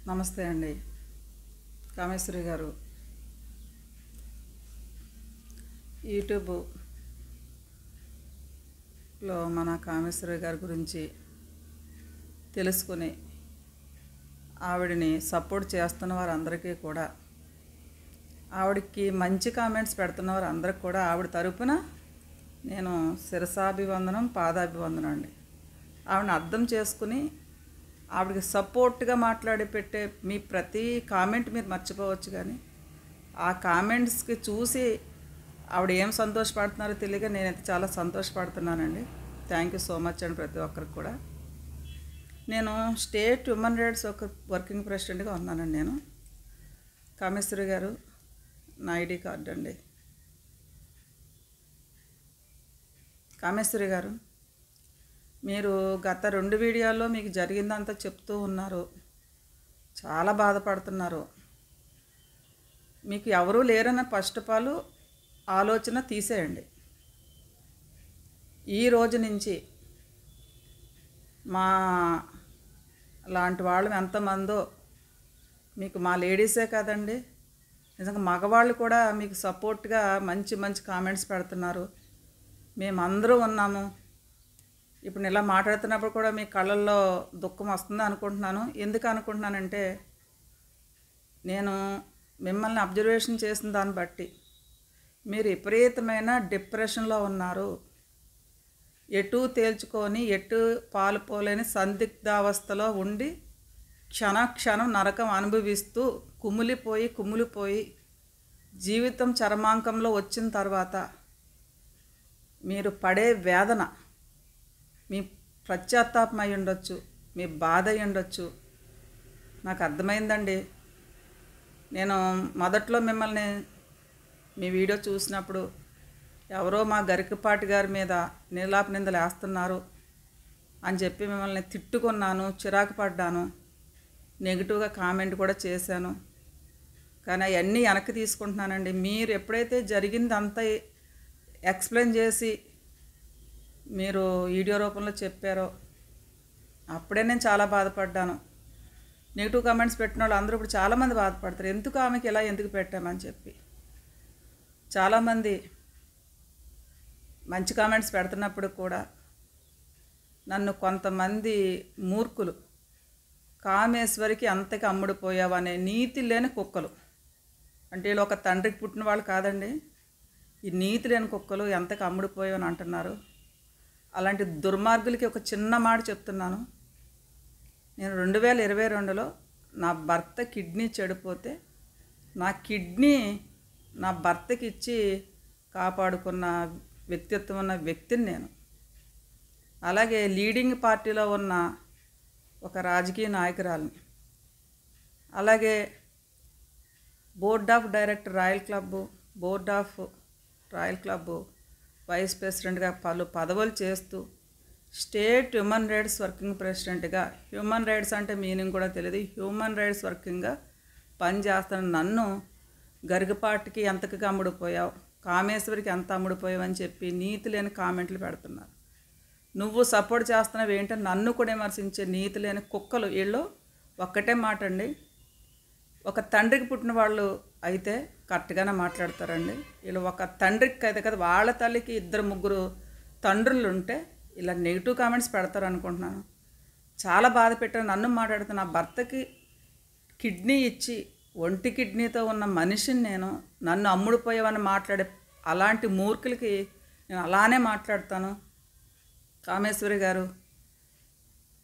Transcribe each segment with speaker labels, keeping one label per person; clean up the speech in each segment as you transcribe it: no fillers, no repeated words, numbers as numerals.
Speaker 1: నమస్తే అండి. కామేశ్వరి గారు యూట్యూబ్లో మన కామేశ్వరి గారి గురించి తెలుసుకుని ఆవిడని సపోర్ట్ చేస్తున్న వారందరికీ కూడా, ఆవిడకి మంచి కామెంట్స్ పెడుతున్న వారందరికీ కూడా ఆవిడ తరపున నేను శిరసాభివందనం, పాదాభివందనం అండి. ఆవిడని అర్థం చేసుకుని ఆవిడకి సపోర్ట్గా మాట్లాడి పెట్టే మీ ప్రతి కామెంట్ మీరు మర్చిపోవచ్చు, కానీ ఆ కామెంట్స్కి చూసి ఆవిడ ఏం సంతోషపడుతున్నారో తెలియక నేనైతే చాలా సంతోషపడుతున్నానండి. థ్యాంక్ యూ సో మచ్ అండి ప్రతి ఒక్కరికి కూడా. నేను స్టేట్ హ్యూమన్ రైట్స్ వర్కింగ్ ప్రెసిడెంట్గా ఉన్నానండి. నేను కామేశ్వరి గారు నా ఐడి కార్డు అండి. కామేశ్వరి గారు, మీరు గత 2 వీడియోల్లో మీకు జరిగిందంతా చెప్తూ ఉన్నారు, చాలా బాధపడుతున్నారు. మీకు ఎవరూ లేరన్న ఫస్ట్ ఆఫ్ ఆల్ ఆలోచన తీసేయండి. ఈ రోజు నుంచి మా లాంటి వాళ్ళు ఎంతమందో, మీకు మా లేడీసే కాదండి, నిజంగా మగవాళ్ళు కూడా మీకు సపోర్ట్గా మంచి మంచి కామెంట్స్ పెడుతున్నారు. మేమందరూ ఉన్నాము. ఇప్పుడు నేను ఇలా మాట్లాడుతున్నప్పుడు కూడా మీ కళ్ళల్లో దుఃఖం వస్తుంది అనుకుంటున్నాను. ఎందుకు అనుకుంటున్నానంటే, నేను మిమ్మల్ని అబ్జర్వేషన్ చేసిన దాన్ని బట్టి మీరు విపరీతమైన డిప్రెషన్లో ఉన్నారు. ఎటు తేల్చుకొని ఎటు పాలుపోలేని సందిగ్ధావస్థలో ఉండి క్షణక్షణం నరకం అనుభవిస్తూ కుమిలిపోయి జీవితం చరమాంకంలో వచ్చిన తర్వాత మీరు పడే వేదన, మీ పశ్చాత్తాపం అయి ఉండొచ్చు, మీ బాధ అయి ఉండొచ్చు. నాకు అర్థమైందండి. నేను మొదట్లో మిమ్మల్ని మీ వీడియో చూసినప్పుడు ఎవరో మా గరికపాటి గారి మీద నీలాప నిందలు వేస్తున్నారు అని చెప్పి మిమ్మల్ని తిట్టుకున్నాను, చిరాకు పడ్డాను, నెగిటివ్గా కామెంట్ కూడా చేశాను. కానీ అవన్నీ వెనక్కి తీసుకుంటున్నానండి. మీరు ఎప్పుడైతే జరిగిందంతా ఎక్స్ప్లెయిన్ చేసి మీరు వీడియో రూపంలో చెప్పారో అప్పుడే నేను చాలా బాధపడ్డాను. నెగిటివ్ కామెంట్స్ పెట్టిన వాళ్ళు అందరూ ఇప్పుడు చాలామంది బాధపడతారు, ఎందుకు ఆమెకి ఇలా ఎందుకు పెట్టామని చెప్పి. చాలామంది మంచి కామెంట్స్ పెడుతున్నప్పుడు కూడా నన్ను కొంతమంది మూర్ఖులు కామేశ్వరికి అంతకి అమ్ముడుపోయావు అనే నీతి లేని కుక్కలు, అంటే వీళ్ళు ఒక తండ్రికి పుట్టిన వాళ్ళు కాదండి, ఈ నీతి లేని కుక్కలు ఎంతకి అమ్ముడుపోయావు అని అంటున్నారు. అలాంటి దుర్మార్గులకి ఒక చిన్న మాట చెప్తున్నాను. నేను 2022లో నా భర్త కిడ్నీ చెడిపోతే నా కిడ్నీ నా భర్తకి ఇచ్చి కాపాడుకున్న వ్యక్తిత్వం ఉన్న వ్యక్తిని నేను. అలాగే లీడింగ్ పార్టీలో ఉన్న ఒక రాజకీయ నాయకురాలిని, అలాగే board of director board of royal club vice ప్రెసిడెంట్గా పలు పదవులు చేస్తూ స్టేట్ హ్యూమన్ రైట్స్ వర్కింగ్ ప్రెసిడెంట్గా, హ్యూమన్ రైట్స్ అంటే మీనింగ్ కూడా తెలియదు, హ్యూమన్ రైట్స్ వర్కింగ్గా పనిచేస్తున్న నన్ను గరికపాటికి ఎంతకు అమ్ముడుపోయావు, కామేశ్వరికి ఎంత అమ్ముడుపోయావు అని చెప్పి నీతి లేని కామెంట్లు పెడుతున్నారు. నువ్వు సపోర్ట్ చేస్తున్నావు ఏంటని నన్ను కూడా విమర్శించే నీతి లేని కుక్కలు వీళ్ళు. ఒక్కటే మాట అండి, ఒక తండ్రికి పుట్టిన వాళ్ళు అయితే కరెక్ట్గానే మాట్లాడతారండి. వీళ్ళు ఒక తండ్రికి అయితే కదా, వాళ్ళ తల్లికి 2-3 తండ్రులు ఉంటే ఇలా నెగిటివ్ కామెంట్స్ పెడతారు అనుకుంటున్నాను. చాలా బాధ పెట్టాను. నన్ను మాట్లాడుతున్న నా భర్తకి కిడ్నీ ఇచ్చి ఒంటి కిడ్నీతో ఉన్న మనిషిని నేను, నన్ను అమ్ముడుపోయావని మాట్లాడే అలాంటి మూర్ఖులకి నేను అలానే మాట్లాడతాను. కామేశ్వరి గారు,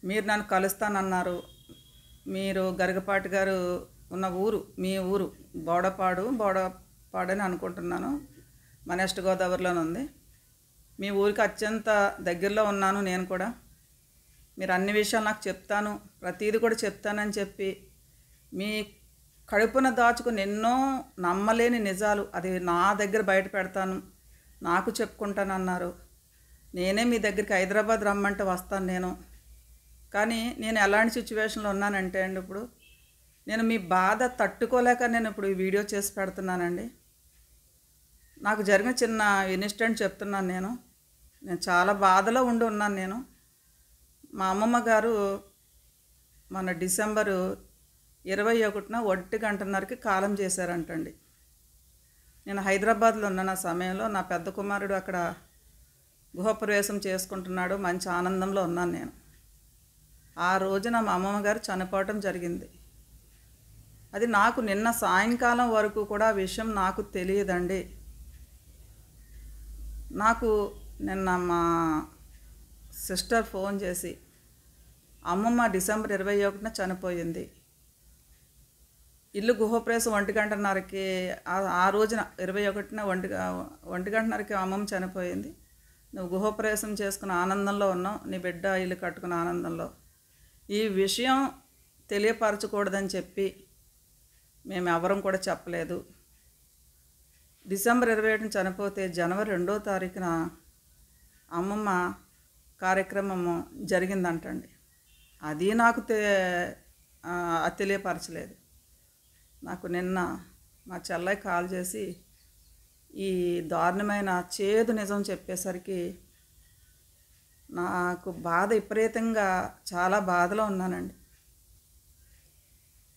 Speaker 1: మీరు నన్ను కలుస్తానన్నారు. మీరు గరికపాటి గారు ఉన్న ఊరు, మీ ఊరు బోడపాడు అని అనుకుంటున్నాను, మన వెస్ట్ గోదావరిలోనే ఉంది. మీ ఊరికి అత్యంత దగ్గరలో ఉన్నాను నేను కూడా. మీరు అన్ని విషయాలు నాకు చెప్తాను, ప్రతీది కూడా చెప్తానని చెప్పి మీ కడుపున దాచుకుని ఎన్నో నమ్మలేని నిజాలు అది నా దగ్గర బయట పెడతాను, నాకు చెప్పుకుంటానన్నారు. నేనే మీ దగ్గరికి హైదరాబాద్ రమ్మంటే వస్తాను నేను. కానీ నేను ఎలాంటి సిచ్యువేషన్లో ఉన్నానంటే అండి, ఇప్పుడు నేను మీ బాధ తట్టుకోలేక నేను ఇప్పుడు ఈ వీడియో చేసి పెడుతున్నానండి. నాకు జరిగిన చిన్న ఇన్సిడెంట్ చెప్తున్నాను. నేను చాలా బాధలో ఉన్నాను నేను. మా అమ్మమ్మ గారు మన డిసెంబరు 21న 1:30కి కాలం చేశారంటండి. నేను హైదరాబాద్లో ఉన్న నా సమయంలో నా పెద్ద కుమారుడు అక్కడ గృహప్రవేశం చేసుకుంటున్నాడు. మంచి ఆనందంలో ఉన్నాను నేను. ఆ రోజున మా అమ్మమ్మ గారు చనిపోవటం జరిగింది. అది నాకు నిన్న సాయంకాలం వరకు కూడా ఆ విషయం నాకు తెలియదండి. నాకు నిన్న మా సిస్టర్ ఫోన్ చేసి అమ్మమ్మ డిసెంబర్ 21న చనిపోయింది, ఇల్లు గృహప్రవేశం 1:30కి ఆ రోజున 21న 1:30కి అమ్మమ్మ చనిపోయింది, నువ్వు గృహప్రవేశం చేసుకున్న ఆనందంలో ఉన్నావు, నీ బిడ్డ ఇల్లు కట్టుకున్న ఆనందంలో, ఈ విషయం తెలియపరచకూడదని చెప్పి మేము ఎవరం కూడా చెప్పలేదు. డిసెంబర్ 27న చనిపోతే జనవరి 2వ తారీఖున అమ్మమ్మ కార్యక్రమము జరిగిందంటండి. అది నాకు తెలియపరచలేదు. నాకు నిన్న మా చెల్లయ్య కాల్ చేసి ఈ దారుణమైన చేదు నిజం చెప్పేసరికి నాకు బాధ విపరీతంగా చాలా బాధలో ఉన్నానండి.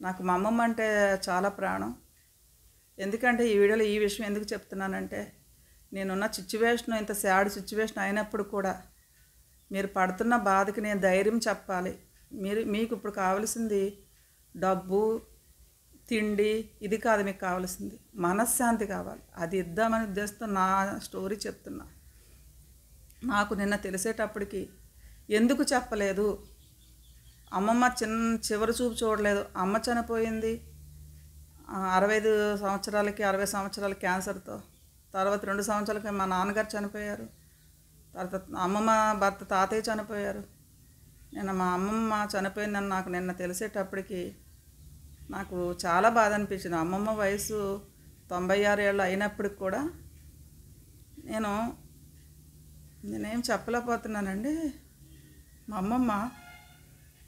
Speaker 1: నాకు మా అమ్మమ్మ అంటే చాలా ప్రాణం. ఎందుకంటే ఈ వీడియోలో ఈ విషయం ఎందుకు చెప్తున్నానంటే, నేనున్న సిచ్యువేషన్ ఇంత సాడ్ సిచ్యువేషన్ అయినప్పుడు కూడా మీరు పడుతున్న బాధకి నేను ధైర్యం చెప్పాలి. మీకు ఇప్పుడు కావాల్సింది డబ్బు, తిండి ఇది కాదు, మీకు కావాల్సింది మనశ్శాంతి కావాలి. అది ఇద్దామని ఉద్దేశంతో నా స్టోరీ చెప్తున్నా. నాకు నిన్న తెలిసేటప్పటికి ఎందుకు చెప్పలేదు, అమ్మమ్మ చివరి చూపు చూడలేదు. అమ్మ చనిపోయింది 65 సంవత్సరాలకి 60 సంవత్సరాల క్యాన్సర్తో. తర్వాత 2 సంవత్సరాలకి మా నాన్నగారు చనిపోయారు. తర్వాత అమ్మమ్మ భర్త తాతయ్య చనిపోయారు. నేను మా అమ్మమ్మ చనిపోయిందని నాకు నిన్న తెలిసేటప్పటికి నాకు చాలా బాధ అనిపించింది. అమ్మమ్మ వయసు 96 ఏళ్ళు అయినప్పటికి కూడా నేనేం చెప్పలేకపోతున్నానండి.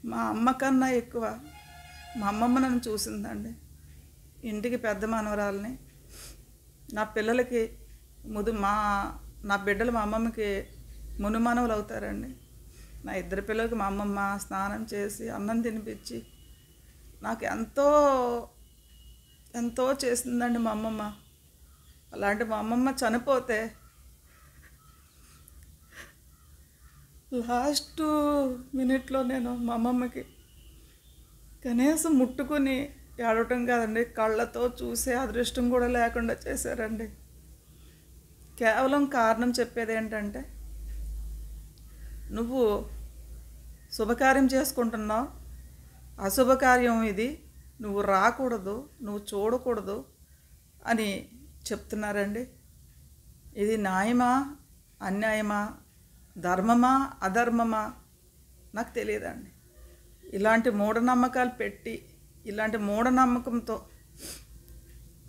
Speaker 1: మా అమ్మ కన్నా ఎక్కువ మా అమ్మమ్మ నన్ను చూసిందండి. ఇంటికి పెద్ద మనవరాలని, నా పిల్లలకి నా బిడ్డలు మా అమ్మమ్మకి మును మనవలు అవుతారండి. నా 2 పిల్లలకి మా అమ్మమ్మ స్నానం చేసి అన్నం తినిపించి నాకు ఎంతో చేసిందండి మా అమ్మమ్మ. అలాంటి మా అమ్మమ్మ చనిపోతే లాస్ట్ మినిట్లో నేను మా అమ్మమ్మకి కనీసం ముట్టుకుని ఏడవటం కాదండి, కళ్ళతో చూసే అదృష్టం కూడా లేకుండా చేశారండి. కేవలం కారణం చెప్పేది ఏంటంటే, నువ్వు శుభకార్యం చేసుకుంటున్నావు, అశుభకార్యం ఇది, నువ్వు రాకూడదు, నువ్వు చూడకూడదు అని చెప్తున్నారండి. ఇది న్యాయమా అన్యాయమా, ధర్మమా అధర్మమా నాకు తెలియదండి. ఇలాంటి మూఢనమ్మకాలు పెట్టి, ఇలాంటి మూఢనమ్మకంతో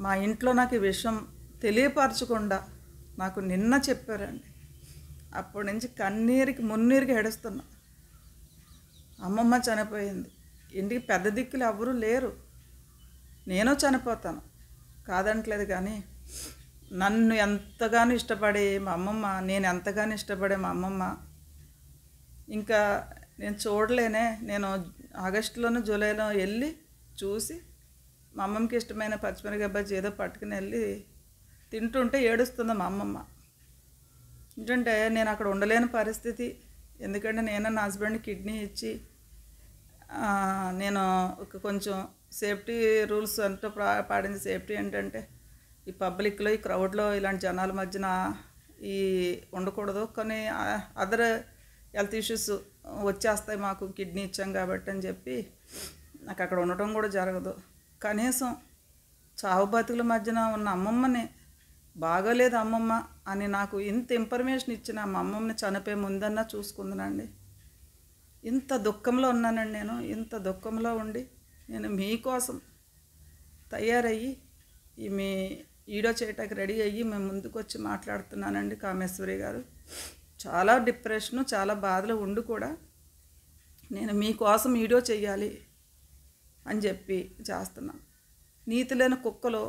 Speaker 1: మా ఇంట్లో నాకు ఈ విషయం తెలియపరచకుండా నాకు నిన్న చెప్పారండి. అప్పటి నుంచి మున్నీరికి ఏడుస్తున్నా. అమ్మమ్మ చనిపోయింది, ఇంటికి పెద్ద దిక్కులు ఎవరూ లేరు, నేను చనిపోతాను కాదంటలేదు, కానీ నన్ను ఎంతగానో ఇష్టపడే మా అమ్మమ్మ, నేను ఎంతగానో ఇష్టపడే మా అమ్మమ్మ ఇంకా నేను చూడలేనే. నేను ఆగస్టులోనూ జూలైలో వెళ్ళి చూసి మా అమ్మమ్మకి ఇష్టమైన పచ్చిమిరపకాయ బజ్జీ ఏదో పట్టుకుని వెళ్ళి తింటుంటే ఏడుస్తుంది మా అమ్మమ్మ. ఎందుకంటే నేను అక్కడ ఉండలేని పరిస్థితి. ఎందుకంటే నేను నా హస్బెండ్ కిడ్నీ ఇచ్చి నేను కొంచెం సేఫ్టీ రూల్స్ అంటూ పాడింది. సేఫ్టీ ఏంటంటే ఈ పబ్లిక్లో, ఈ క్రౌడ్లో, ఇలాంటి జనాల మధ్యన ఉండకూడదు, కొన్ని అదర్ హెల్త్ ఇష్యూస్ వచ్చేస్తాయి మాకు కిడ్నీ ఇచ్చాం కాబట్టి అని చెప్పి నాకు అక్కడ ఉండటం కూడా జరగదు. కనీసం చావు బతుకుల మధ్యన ఉన్న అమ్మమ్మని బాగోలేదు అమ్మమ్మ అని నాకు ఇంత ఇన్ఫర్మేషన్ ఇచ్చిన మా అమ్మమ్మని చనిపోయే ముందన్నా చూసుకుందనండి. ఇంత దుఃఖంలో ఉన్నానండి నేను. ఇంత దుఃఖంలో ఉండి నేను మీకోసం తయారయ్యి మీ వీడియో చేయటానికి రెడీ అయ్యి మేము ముందుకు వచ్చి మాట్లాడుతున్నానండి. కామేశ్వరి గారు, చాలా డిప్రెషను, చాలా బాధలు ఉండి కూడా నేను మీకోసం వీడియో చెయ్యాలి అని చెప్పి చేస్తున్నాను. నీతి లేని కుక్కలో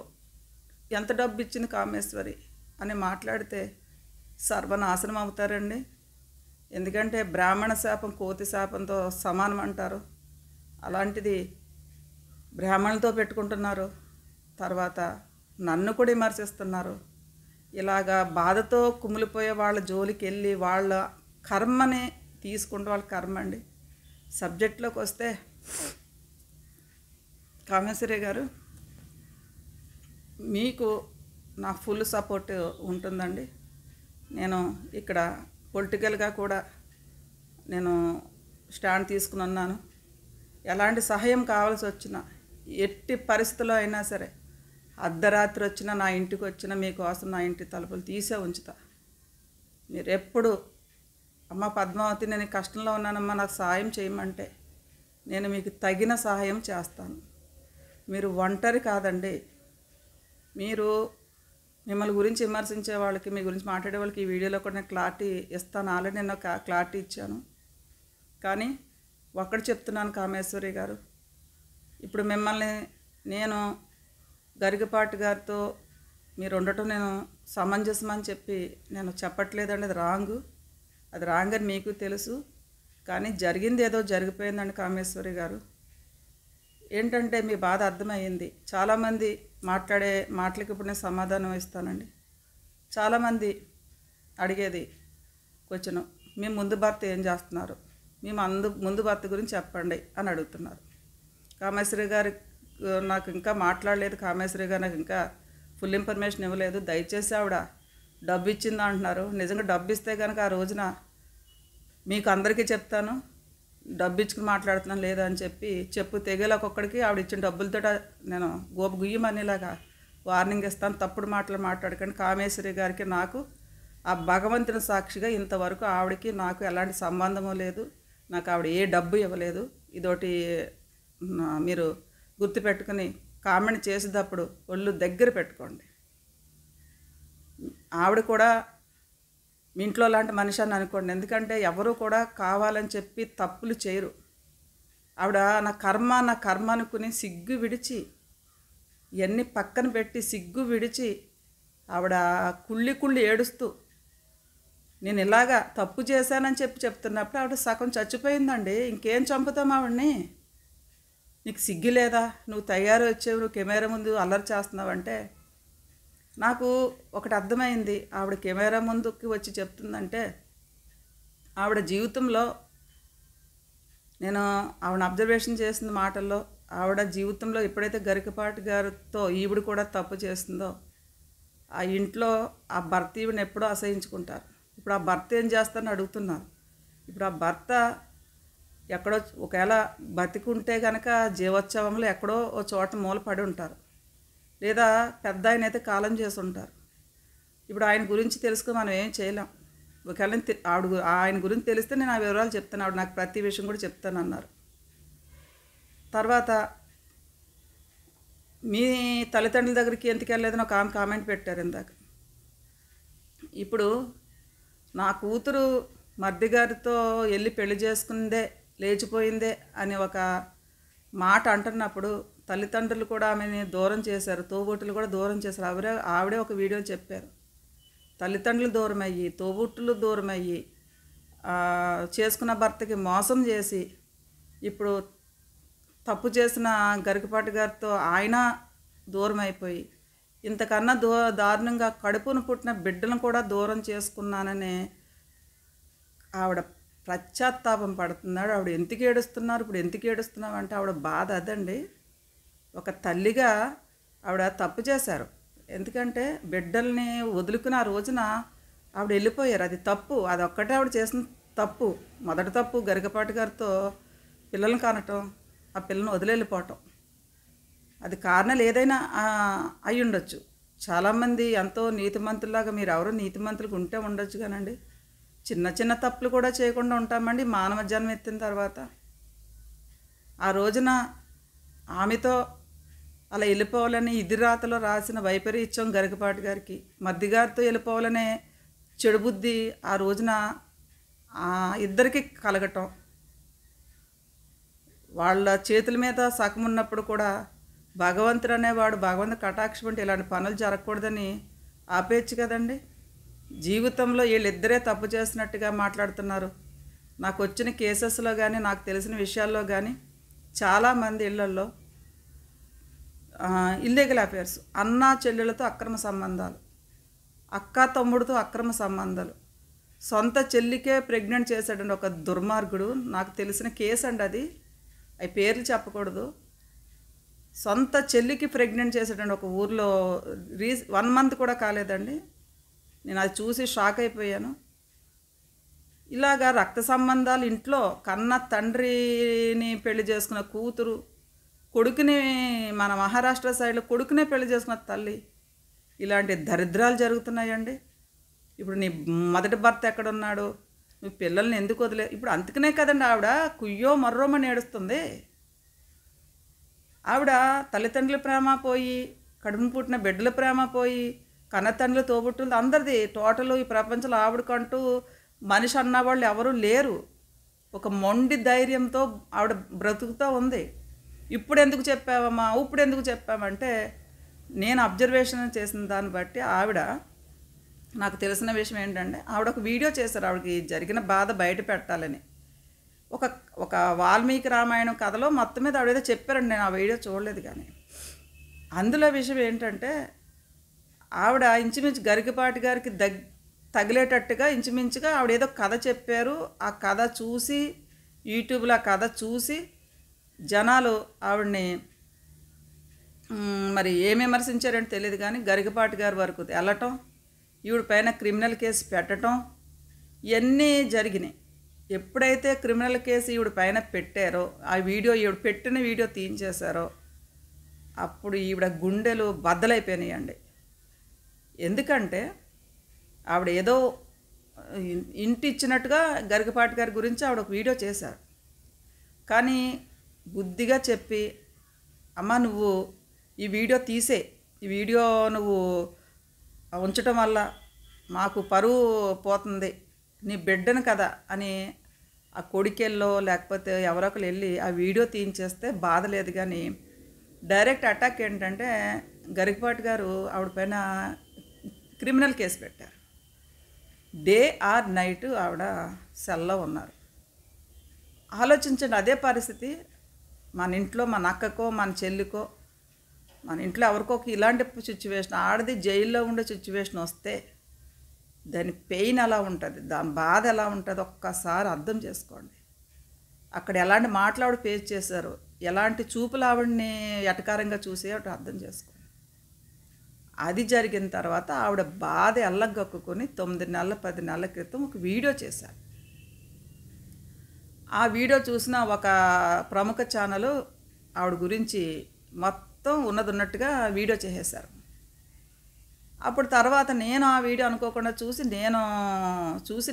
Speaker 1: ఎంత డబ్బు ఇచ్చింది కామేశ్వరి అని మాట్లాడితే సర్వనాశనం అవుతారండి. ఎందుకంటే బ్రాహ్మణ శాపం కోతి శాపంతో సమానం అంటారు. అలాంటిది బ్రాహ్మణులతో పెట్టుకుంటున్నారు, తర్వాత నన్ను కూడా విమర్శిస్తున్నారు. ఇలాగా బాధతో కుమిలిపోయే వాళ్ళ జోలికి వెళ్ళి వాళ్ళ కర్మని తీసుకుంటూ వాళ్ళ కర్మ అండి. సబ్జెక్ట్లోకి వస్తే కామేశ్వరి గారు, మీకు నా ఫుల్ సపోర్ట్ ఉంటుందండి. నేను ఇక్కడ పొలిటికల్గా కూడా నేను స్టాండ్ తీసుకుని ఉన్నాను. ఎలాంటి సహాయం కావాల్సి వచ్చినా, ఎట్టి పరిస్థితుల్లో అయినా సరే, అర్ధరాత్రి వచ్చినా నా ఇంటికి వచ్చినా మీకోసం నా ఇంటి తలుపులు తీసే ఉంచుతా. మీరు ఎప్పుడు అమ్మ పద్మావతి నేను కష్టంలో ఉన్నానమ్మా నాకు సహాయం చేయమంటే నేను మీకు తగిన సహాయం చేస్తాను. మీరు ఒంటరి కాదండి. మీరు మిమ్మల్ని గురించి విమర్శించే వాళ్ళకి, మీ గురించి మాట్లాడే వాళ్ళకి ఈ వీడియోలో కూడా నేను క్లారిటీ ఇస్తాను. ఆల్రెడీ నేను ఒక క్లారిటీ ఇచ్చాను. కానీ ఒక్కటి చెప్తున్నాను కామేశ్వరి గారు, ఇప్పుడు మిమ్మల్ని నేను గరికపాటి గారితో మీరు ఉండటం నేను సమంజసం అని చెప్పి నేను చెప్పట్లేదండి. అది రాంగ్ అని మీకు తెలుసు. కానీ జరిగింది ఏదో జరిగిపోయిందండి కామేశ్వరి గారు. ఏంటంటే మీ బాధ అర్థమయ్యింది. చాలామంది మాట్లాడే మాటలకి ఇప్పుడు నేను సమాధానం ఇస్తానండి. చాలామంది అడిగేది క్వశ్చను, మీ ముందు భర్త ఏం చేస్తున్నారు, మీ ముందు భర్త గురించి చెప్పండి అని అడుగుతున్నారు. కామేశ్వరి గారు నాకు ఇంకా మాట్లాడలేదు. కామేశ్వరి గారు నాకు ఇంకా ఫుల్ ఇన్ఫర్మేషన్ ఇవ్వలేదు. దయచేసి ఆవిడ డబ్బు ఇచ్చిందా అంటున్నారు. నిజంగా డబ్బు ఇస్తే కనుక ఆ రోజున మీకు అందరికీ చెప్తాను, డబ్బు ఇచ్చుకుని మాట్లాడుతున్నాను లేదా అని చెప్పు తెగేలా ఒక్కొక్కడికి ఆవిడ ఇచ్చిన డబ్బులతో నేను గోపు గుయ్యమనేలాగా వార్నింగ్ ఇస్తాను. తప్పుడు మాటలు మాట్లాడకండి. కామేశ్వరి గారికి నాకు ఆ భగవంతుని సాక్షిగా ఇంతవరకు ఆవిడకి నాకు ఎలాంటి సంబంధము లేదు. నాకు ఆవిడ ఏ డబ్బు ఇవ్వలేదు. ఇదోటి మీరు గుర్తుపెట్టుకుని కామెంట్ చేసేటప్పుడు ఒళ్ళు దగ్గర పెట్టుకోండి. ఆవిడ కూడా మీ ఇంట్లో లాంటి మనిషి అని అనుకోండి. ఎందుకంటే ఎవరు కూడా కావాలని చెప్పి తప్పులు చేయరు. ఆవిడ నా కర్మ అనుకుని సిగ్గు విడిచి ఇవన్నీ పక్కన పెట్టి సిగ్గు విడిచి ఆవిడ కుళ్ళి ఏడుస్తూ నేను ఇలాగా తప్పు చేశానని చెప్తున్నప్పుడు ఆవిడ సగం చచ్చిపోయిందండి. ఇంకేం చంపుతాం ఆవిడని? నీకు సిగ్గు లేదా? నువ్వు తయారు వచ్చేవి, నువ్వు కెమెరా ముందు అల్లరి చేస్తున్నావంటే నాకు ఒకటి అర్థమైంది. ఆవిడ కెమెరా ముందుకి వచ్చి చెప్తుందంటే ఆవిడ జీవితంలో నేను ఆవిడ అబ్జర్వేషన్ చేసిన మాటల్లో ఆవిడ జీవితంలో ఎప్పుడైతే గరికపాటి గారితో ఈవిడ కూడా తప్పు చేస్తుందో ఆ ఇంట్లో ఆ భర్త ఈవిని ఎప్పుడో అసహించుకుంటారు. ఇప్పుడు ఆ భర్త ఏం చేస్తారని అడుగుతున్నారు. ఇప్పుడు ఆ భర్త ఎక్కడో ఒకవేళ బతికుంటే కనుక జీవోత్సవంలో ఎక్కడో ఓ చోట మూల పడి ఉంటారు, లేదా పెద్ద ఆయన అయితే కాలం చేసి ఉంటారు. ఇప్పుడు ఆయన గురించి తెలుసుకుని మనం ఏం చేయలేం. ఒకవేళ ఆయన గురించి తెలిస్తే నేను ఆ వివరాలు చెప్తాను. ఆవిడ నాకు ప్రతి విషయం కూడా చెప్తాను అన్నారు. తర్వాత మీ తల్లిదండ్రుల దగ్గరికి ఎందుకు వెళ్ళలేదని ఒక ఆమె కామెంట్ పెట్టారు ఇందాక. ఇప్పుడు నా కూతురు మర్ది గారితో వెళ్ళి పెళ్లి చేసుకుందే లేచిపోయిందే అని ఒక మాట అంటున్నప్పుడు తల్లిదండ్రులు కూడా ఆమెని దూరం చేశారు, తోబుట్టులు కూడా దూరం చేశారు. ఆవిడే ఒక వీడియో చెప్పారు. తల్లిదండ్రులు దూరం అయ్యి, తోబుట్టులు దూరం అయ్యి, చేసుకున్న భర్తకి మోసం చేసి ఇప్పుడు తప్పు చేసిన గరికపాటి గారితో ఆయన దూరం అయిపోయి ఇంతకన్నా దారుణంగా కడుపును పుట్టిన బిడ్డలను కూడా దూరం చేసుకున్నాననే ఆవిడ పశ్చాత్తాపం పడుతున్నాడు. ఆవిడ ఎందుకు ఏడుస్తున్నారు, ఇప్పుడు ఎందుకు ఏడుస్తున్నావు అంటే ఆవిడ బాధ అదండి. ఒక తల్లిగా ఆవిడ తప్పు చేశారు. ఎందుకంటే బిడ్డల్ని వదులుకుని ఆ రోజున ఆవిడ వెళ్ళిపోయారు. అది తప్పు. అది ఒక్కటే ఆవిడ చేసిన తప్పు. మొదటి తప్పు గరికపాటి గారితో పిల్లల్ని కనటం, ఆ పిల్లల్ని వదిలేళ్ళిపోవటం. అది కారణాలు ఏదైనా అయి ఉండొచ్చు. చాలామంది ఎంతో నీతిమంతులాగా మీరు ఎవరో నీతిమంతులకు ఉంటే ఉండొచ్చు కానండి, చిన్న చిన్న తప్పులు కూడా చేయకుండా ఉంటామండి మానవ జన్మ ఎత్తిన తర్వాత. ఆ రోజున ఆమెతో అలా వెళ్ళిపోవాలని ఇది రాతలో రాసిన వైపరీత్యం గరికపాటి గారికి, మద్దిగారితో వెళ్ళిపోవాలనే చెడు బుద్ధి ఆ రోజున ఇద్దరికి కలగటం, వాళ్ళ చేతుల మీద సగం ఉన్నప్పుడు కూడా భగవంతుడు అనేవాడు భగవంతు కటాక్షం అంటే ఇలాంటి పనులు జరగకూడదని ఆపేయచ్చు కదండి. జీవితంలో వీళ్ళిద్దరే తప్పు చేసినట్టుగా మాట్లాడుతున్నారు. నాకు వచ్చిన కేసెస్లో కానీ నాకు తెలిసిన విషయాల్లో కానీ చాలామంది ఇళ్లల్లో ఇల్లీగల్ అఫేర్స్, అన్నా చెల్లెలతో అక్రమ సంబంధాలు, అక్క తమ్ముడితో అక్రమ సంబంధాలు, సొంత చెల్లికే ప్రెగ్నెంట్ చేశాడండి ఒక దుర్మార్గుడు. నాకు తెలిసిన కేసు అండి అది, అవి పేర్లు చెప్పకూడదు. సొంత చెల్లికి ప్రెగ్నెంట్ చేశాడండి ఒక ఊర్లో. 1 మంత్ కూడా కాలేదండి. నేను అది చూసి షాక్ అయిపోయాను. ఇలాగా రక్త సంబంధాలు ఇంట్లో కన్న తండ్రిని పెళ్లి చేసుకున్న కూతురు, కొడుకుని మన మహారాష్ట్ర సైడ్లో కొడుకునే పెళ్లి చేసుకున్న తల్లి, ఇలాంటి దరిద్రాలు జరుగుతున్నాయండి. ఇప్పుడు నీ మొదటి భర్త ఎక్కడున్నాడు, నువ్వు పిల్లల్ని ఎందుకు వదిలే, ఇప్పుడు అందుకనే కదండి ఆవిడ కుయ్యో మర్రోమని ఏడుస్తుంది. ఆవిడ తల్లిదండ్రుల ప్రేమ పోయి, కడుపును పుట్టిన బిడ్డల ప్రేమ పోయి, కన్నతండ్రులు తోబుట్టులు అందరిది టోటల్ ఈ ప్రపంచంలో ఆవిడకంటూ మనిషి అన్నవాళ్ళు ఎవరూ లేరు. ఒక మొండి ధైర్యంతో ఆవిడ బ్రతుకుతూ ఉంది. ఇప్పుడు ఎందుకు చెప్పావమ్మా, ఇప్పుడు ఎందుకు చెప్పామంటే, నేను అబ్జర్వేషన్ చేసిన దాన్ని బట్టి ఆవిడ, నాకు తెలిసిన విషయం ఏంటంటే, ఆవిడ ఒక వీడియో చేశారు ఆవిడకి జరిగిన బాధ బయట పెట్టాలని. ఒక ఒక వాల్మీకి రామాయణం కథలో మొత్తం మీద ఆవిడ ఏదో చెప్పారండి, నేను ఆ వీడియో చూడలేదు. కానీ అందులో విషయం ఏంటంటే, ఆవిడ ఇంచుమించు గరికపాటి గారికి తగిలేటట్టుగా ఇంచుమించుగా ఆవిడ ఏదో కథ చెప్పారు. ఆ కథ చూసి, యూట్యూబ్లో ఆ కథ చూసి జనాలు ఆవిడని మరి ఏం విమర్శించారంటే తెలియదు, కానీ గరికపాటి గారి వరకు వెళ్ళటం, ఈవిడ పైన క్రిమినల్ కేసు పెట్టడం, ఇవన్నీ జరిగినాయి. ఎప్పుడైతే క్రిమినల్ కేసు ఈవిడ పైన పెట్టారో, ఆ వీడియో ఈవిడ పెట్టిన వీడియో తీయించేశారో, అప్పుడు ఈవిడ గుండెలు బద్దలైపోయినాయండి. ఎందుకంటే ఆవిడ ఏదో ఇంటి ఇచ్చినట్టుగా గరికపాటి గారి గురించి ఆవిడ ఒక వీడియో చేశారు. కానీ బుద్ధిగా చెప్పి, అమ్మ నువ్వు ఈ వీడియో తీసే, ఈ వీడియో నువ్వు ఉంచటం వల్ల మాకు పరువు పోతుంది, నీ బిడ్డను కదా అని ఆ కొడికెల్లో లేకపోతే ఎవరొకరు వెళ్ళి ఆ వీడియో తీయించేస్తే బాధ లేదు. కానీ డైరెక్ట్ అటాక్ ఏంటంటే, గరికపాటి గారు ఆవిడ పైన క్రిమినల్ కేసు పెట్టారు. డే ఆర్ నైట్ ఆవిడ సెల్లో ఉన్నారు. ఆలోచించండి, అదే పరిస్థితి మన ఇంట్లో మన అక్కకో మన చెల్లికో మన ఇంట్లో ఎవరికో ఇలాంటి సిచ్యువేషన్, ఆడది జైల్లో ఉండే సిచ్యువేషన్ వస్తే దాని పెయిన్ ఎలా ఉంటుంది, దాని బాధ ఎలా ఉంటుంది ఒక్కసారి అర్థం చేసుకోండి. అక్కడ ఎలాంటి మాటలు ఆవిడ ఫేస్ చేశారు, ఎలాంటి చూపులు ఆవిడని ఎటకారంగా చూసి ఆవిడ అర్థం చేసుకోండి. అది జరిగిన తర్వాత ఆవిడ బాధ ఎల్లగొక్కుని 9 నెలల 10 నెలల క్రితం ఒక వీడియో చేశారు. ఆ వీడియో చూసిన ఒక ప్రముఖ ఛానల్ ఆవిడ గురించి మొత్తం ఉన్నట్టుగా వీడియో చేసేశారు. అప్పుడు తర్వాత నేను ఆ వీడియో అనుకోకుండా చూసి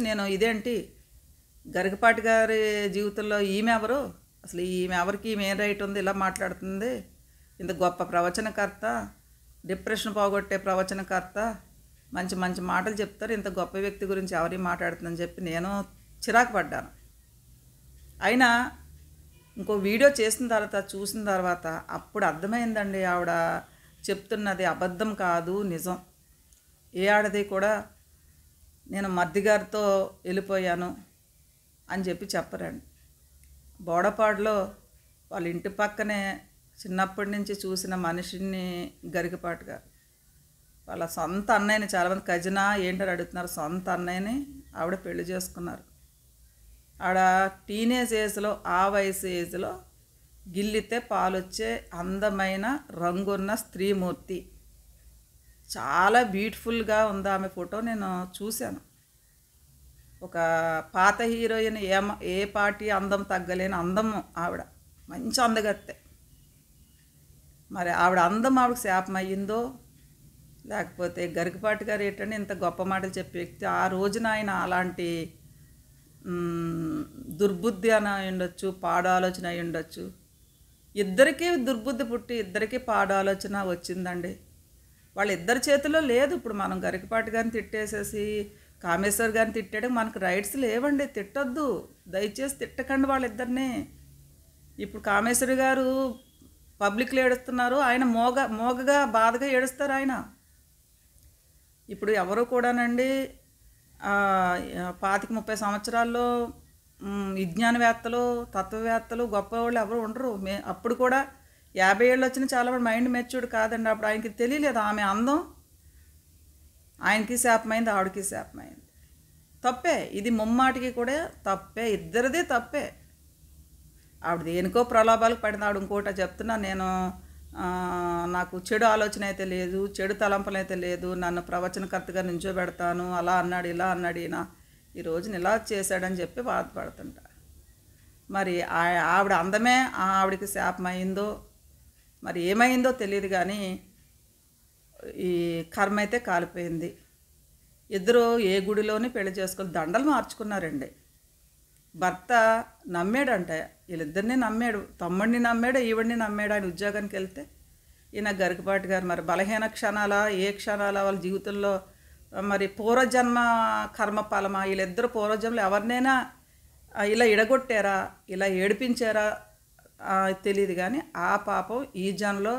Speaker 1: నేను ఇదేంటి, గరికపాటి గారి జీవితంలో ఈమె ఎవరు, అసలు ఈమె ఎవరికి ఈమె ఏం రైట్ ఉంది ఇలా మాట్లాడుతుంది, ఇంత గొప్ప ప్రవచనకర్త, డిప్రెషన్ పోగొట్టే ప్రవచనకర్త, మంచి మంచి మాటలు చెప్తారు, ఇంత గొప్ప వ్యక్తి గురించి ఎవరి మాట్లాడుతుందని చెప్పి నేను చిరాకు పడ్డాను. అయినా ఇంకో వీడియో చూసిన తర్వాత అప్పుడు అర్థమైందండి, ఆవిడ చెప్తున్నది అబద్ధం కాదు నిజం. ఏ ఆడది కూడా నేను మద్దిగారితో వెళ్ళిపోయాను అని చెప్పి చెప్పరండి. బోడపాడులో వాళ్ళ ఇంటి పక్కనే చిన్నప్పటి నుంచి చూసిన మనిషిని గరికపాటి గారు, వాళ్ళ సొంత అన్నయ్యని, చాలామంది కజినా ఏంటని అడుగుతున్నారు, సొంత అన్నయ్యని ఆవిడ పెళ్లి చేసుకున్నారు. ఆవిడ టీనేజ్ ఏజ్లో, ఆ వయసు ఏజ్లో గిల్లితే పాలొచ్చే అందమైన రంగున్న స్త్రీమూర్తి, చాలా బ్యూటిఫుల్గా ఉంది ఆమె ఫోటో. నేను చూశాను. ఒక పాత హీరోయిన్ ఏ పార్టీ అందం తగ్గలేని అందము ఆవిడ, మంచి అందగత్తె. మరి ఆవిడ అందం ఆవిడకి శాపం అయ్యిందో, లేకపోతే గరికపాటి గారు ఏంటంటే ఇంత గొప్ప మాటలు చెప్పే వ్యక్తి, ఆ రోజున ఆయన అలాంటి దుర్బుద్ధి అని ఉండొచ్చు, పాడు ఆలోచన అయి ఉండొచ్చు. ఇద్దరికీ దుర్బుద్ధి పుట్టి ఇద్దరికీ పాడు ఆలోచన వచ్చిందండి. వాళ్ళిద్దరి చేతిలో లేదు. ఇప్పుడు మనం గరికపాటి గారిని తిట్టేసేసి కామేశ్వర్ గారిని తిట్టడం మనకు రైట్స్ లేవండి. తిట్టొద్దు, దయచేసి తిట్టకండి వాళ్ళిద్దరిని. ఇప్పుడు కామేశ్వరి గారు పబ్లిక్లో ఏడుస్తున్నారు, ఆయన మోగగా బాధగా ఏడుస్తారు ఆయన. ఇప్పుడు ఎవరు కూడానండి 25-30 సంవత్సరాల్లో విజ్ఞానవేత్తలు, తత్వవేత్తలు, గొప్పవాళ్ళు ఎవరు ఉండరు. అప్పుడు కూడా 50 ఏళ్ళు వచ్చినా చాలామంది మైండ్ మెచ్యూర్డ్ కాదండి. అప్పుడు ఆయనకి తెలియలేదు ఆమె అందం ఆయనకి శాపమైంది, ఆవిడకి శాపమైంది. తప్పే, ఇది ముమ్మాటికి కూడా తప్పే, ఇద్దరిదే తప్పే. ఆవిడ దేనికో ప్రలోభాలకు పడింది. ఆవిడ ఇంకోట చెప్తున్నా నేను, నాకు చెడు ఆలోచన అయితే లేదు, చెడు తలంపలు అయితే లేదు, నన్ను ప్రవచనకర్తగా నించోబెడతాను, అలా అన్నాడు, ఇలా అన్నాడు, ఈయన ఈ రోజున ఇలా చేశాడని చెప్పి బాధపడుతుంటా. మరి ఆవిడ అందమే ఆవిడకి శాపమైందో మరి ఏమైందో తెలియదు, కానీ ఈ కర్మ అయితే కాలిపోయింది. ఇద్దరు ఏ గుడిలోని పెళ్లి చేసుకొని దండలు మార్చుకున్నారండి. భర్త నమ్మాడంట, వీళ్ళిద్దరిని నమ్మాడు, తమ్ముడిని నమ్మాడు, ఈవిడిని నమ్మాడు. ఆయన ఉద్యోగానికి వెళ్తే ఈయన గరికపాటి గారు మరి బలహీన క్షణాల ఏ క్షణాల వాళ్ళ జీవితంలో మరి పూర్వజన్మ కర్మఫలమా, వీళ్ళిద్దరు పూర్వజన్మలు ఎవరినైనా ఇలా ఇడగొట్టారా, ఇలా ఏడిపించారా తెలియదు, కానీ ఆ పాపం ఈ జన్మలో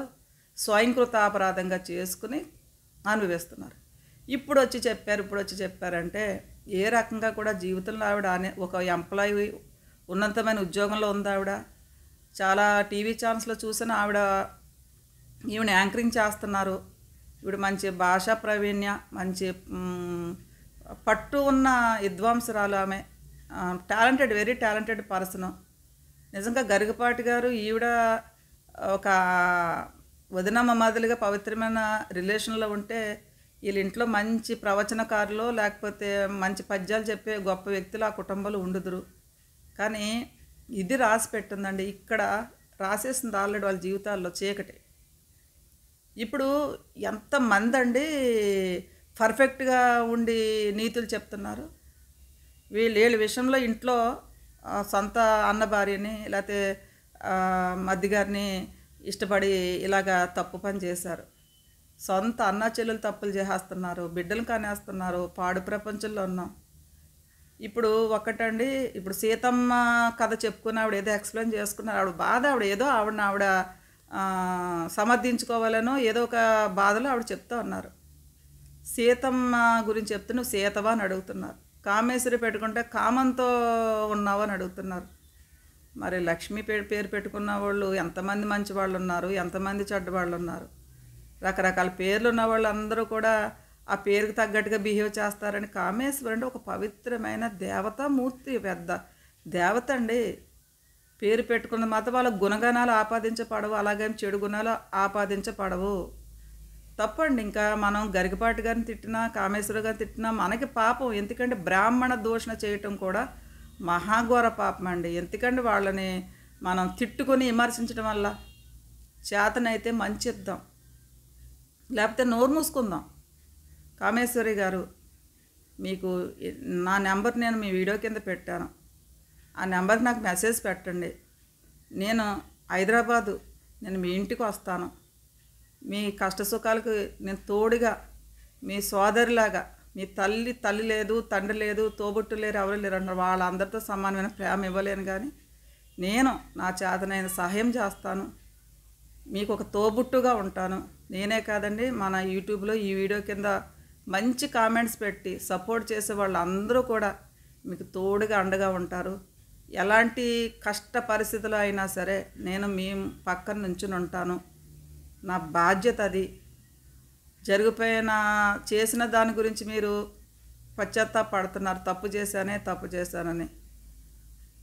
Speaker 1: స్వయంకృత అపరాధంగా చేసుకుని అనుభవిస్తున్నారు. ఇప్పుడు వచ్చి చెప్పారంటే ఏ రకంగా కూడా జీవితంలో ఆవిడ ఒక ఎంప్లాయీ ఉన్నతమైన ఉద్యోగంలో ఉంది. ఆవిడ చాలా టీవీ ఛానల్స్లో చూసిన ఈవిడ యాంకరింగ్ చేస్తున్నారు. ఈవిడ మంచి భాషా ప్రావీణ్య, మంచి పట్టు ఉన్న విద్వాంసరాలు, ఆమె టాలెంటెడ్, వెరీ టాలెంటెడ్ పర్సన్. నిజంగా గరికపాటి గారు ఈవిడ ఒక వదినమ్మ మాదిరిగా పవిత్రమైన రిలేషన్లో ఉంటే వీళ్ళ ఇంట్లో మంచి ప్రవచనకారులు లేకపోతే మంచి పద్యాలు చెప్పే గొప్ప వ్యక్తులు ఆ కుటుంబంలో ఉండుదురు. కానీ ఇది రాసి పెట్టిందండి, ఇక్కడ రాసేసింది ఆల్రెడీ వాళ్ళ జీవితాల్లో చీకటి. ఇప్పుడు ఎంతమంది అండి పర్ఫెక్ట్గా ఉండి నీతులు చెప్తున్నారు. వీళ్ళ విషయంలో ఇంట్లో సొంత అన్న భార్యని లేకపోతే మధ్యగారిని ఇష్టపడి ఇలాగా తప్పు పని చేశారు. సొంత అన్న చెల్లెలు తప్పులు చేసేస్తున్నారు, బిడ్డలు కానేస్తున్నారు. పాడు ప్రపంచంలో ఉన్నాం. ఇప్పుడు ఒకటండి, ఇప్పుడు సీతమ్మ కథ చెప్పుకుని ఆవిడ ఏదో ఎక్స్ప్లెయిన్ చేసుకున్నారు. ఆవిడ బాధ, ఆవిడ సమర్థించుకోవాలనో ఏదో ఒక బాధలో ఆవిడ చెప్తా ఉన్నారు. సీతమ్మ గురించి చెప్తే నువ్వు సీతవా అని అడుగుతున్నారు. కామేశ్వరి పెట్టుకుంటే కామంతో ఉన్నావు అని అడుగుతున్నారు. మరి లక్ష్మీ పేరు పెట్టుకున్న వాళ్ళు ఎంతమంది మంచి వాళ్ళు ఉన్నారు, ఎంతమంది చెడ్డ వాళ్ళు ఉన్నారు. రకరకాల పేర్లు ఉన్న వాళ్ళు అందరూ కూడా ఆ పేరుకి తగ్గట్టుగా బిహేవ్ చేస్తారని. కామేశ్వరి అంటే ఒక పవిత్రమైన దేవతామూర్తి, పెద్ద దేవత అండి. పేరు పెట్టుకున్న మాత్రం వాళ్ళ గుణగణాలు ఆపాదించబడవు, అలాగే చెడు గుణాలు ఆపాదించబడవు. తప్పండి. ఇంకా మనం గరికపాటి గారిని తిట్టినా, కామేశ్వరి గారిని తిట్టినా మనకి పాపం. ఎందుకంటే బ్రాహ్మణ దూషణ చేయటం కూడా మహాఘోర పాపం అండి. ఎందుకంటే వాళ్ళని మనం తిట్టుకొని విమర్శించడం వల్ల చేతనైతే మంచిద్దాం, లేకపోతే నోరు మూసుకుందాం. కామేశ్వరి గారు, మీకు నా నెంబర్ నేను మీ వీడియో కింద పెట్టాను. ఆ నెంబర్కి నాకు మెసేజ్ పెట్టండి. నేను హైదరాబాదు, నేను మీ ఇంటికి వస్తాను. మీ కష్ట సుఖాలకు నేను తోడుగా, మీ సోదరిలాగా, మీ తల్లి లేదు, తండ్రి లేదు, తోబుట్టు లేరు, ఎవరు లేరు అన్నారు. వాళ్ళందరితో సమానమైన ప్రేమ ఇవ్వలేను, కానీ నేను నా చేతనైన సహాయం చేస్తాను. మీకు ఒక తోబుట్టుగా ఉంటాను. నేనే కాదండి, మన యూట్యూబ్లో ఈ వీడియో కింద మంచి కామెంట్స్ పెట్టి సపోర్ట్ చేసే వాళ్ళందరూ కూడా మీకు తోడుగా అండగా ఉంటారు. ఎలాంటి కష్ట పరిస్థితులు అయినా సరే నేను మీ పక్కన నుంచుని ఉంటాను. నా బాధ్యత అది. చేసిన దాని గురించి మీరు పశ్చాత్తాపడుతున్నారు, తప్పు చేశానని.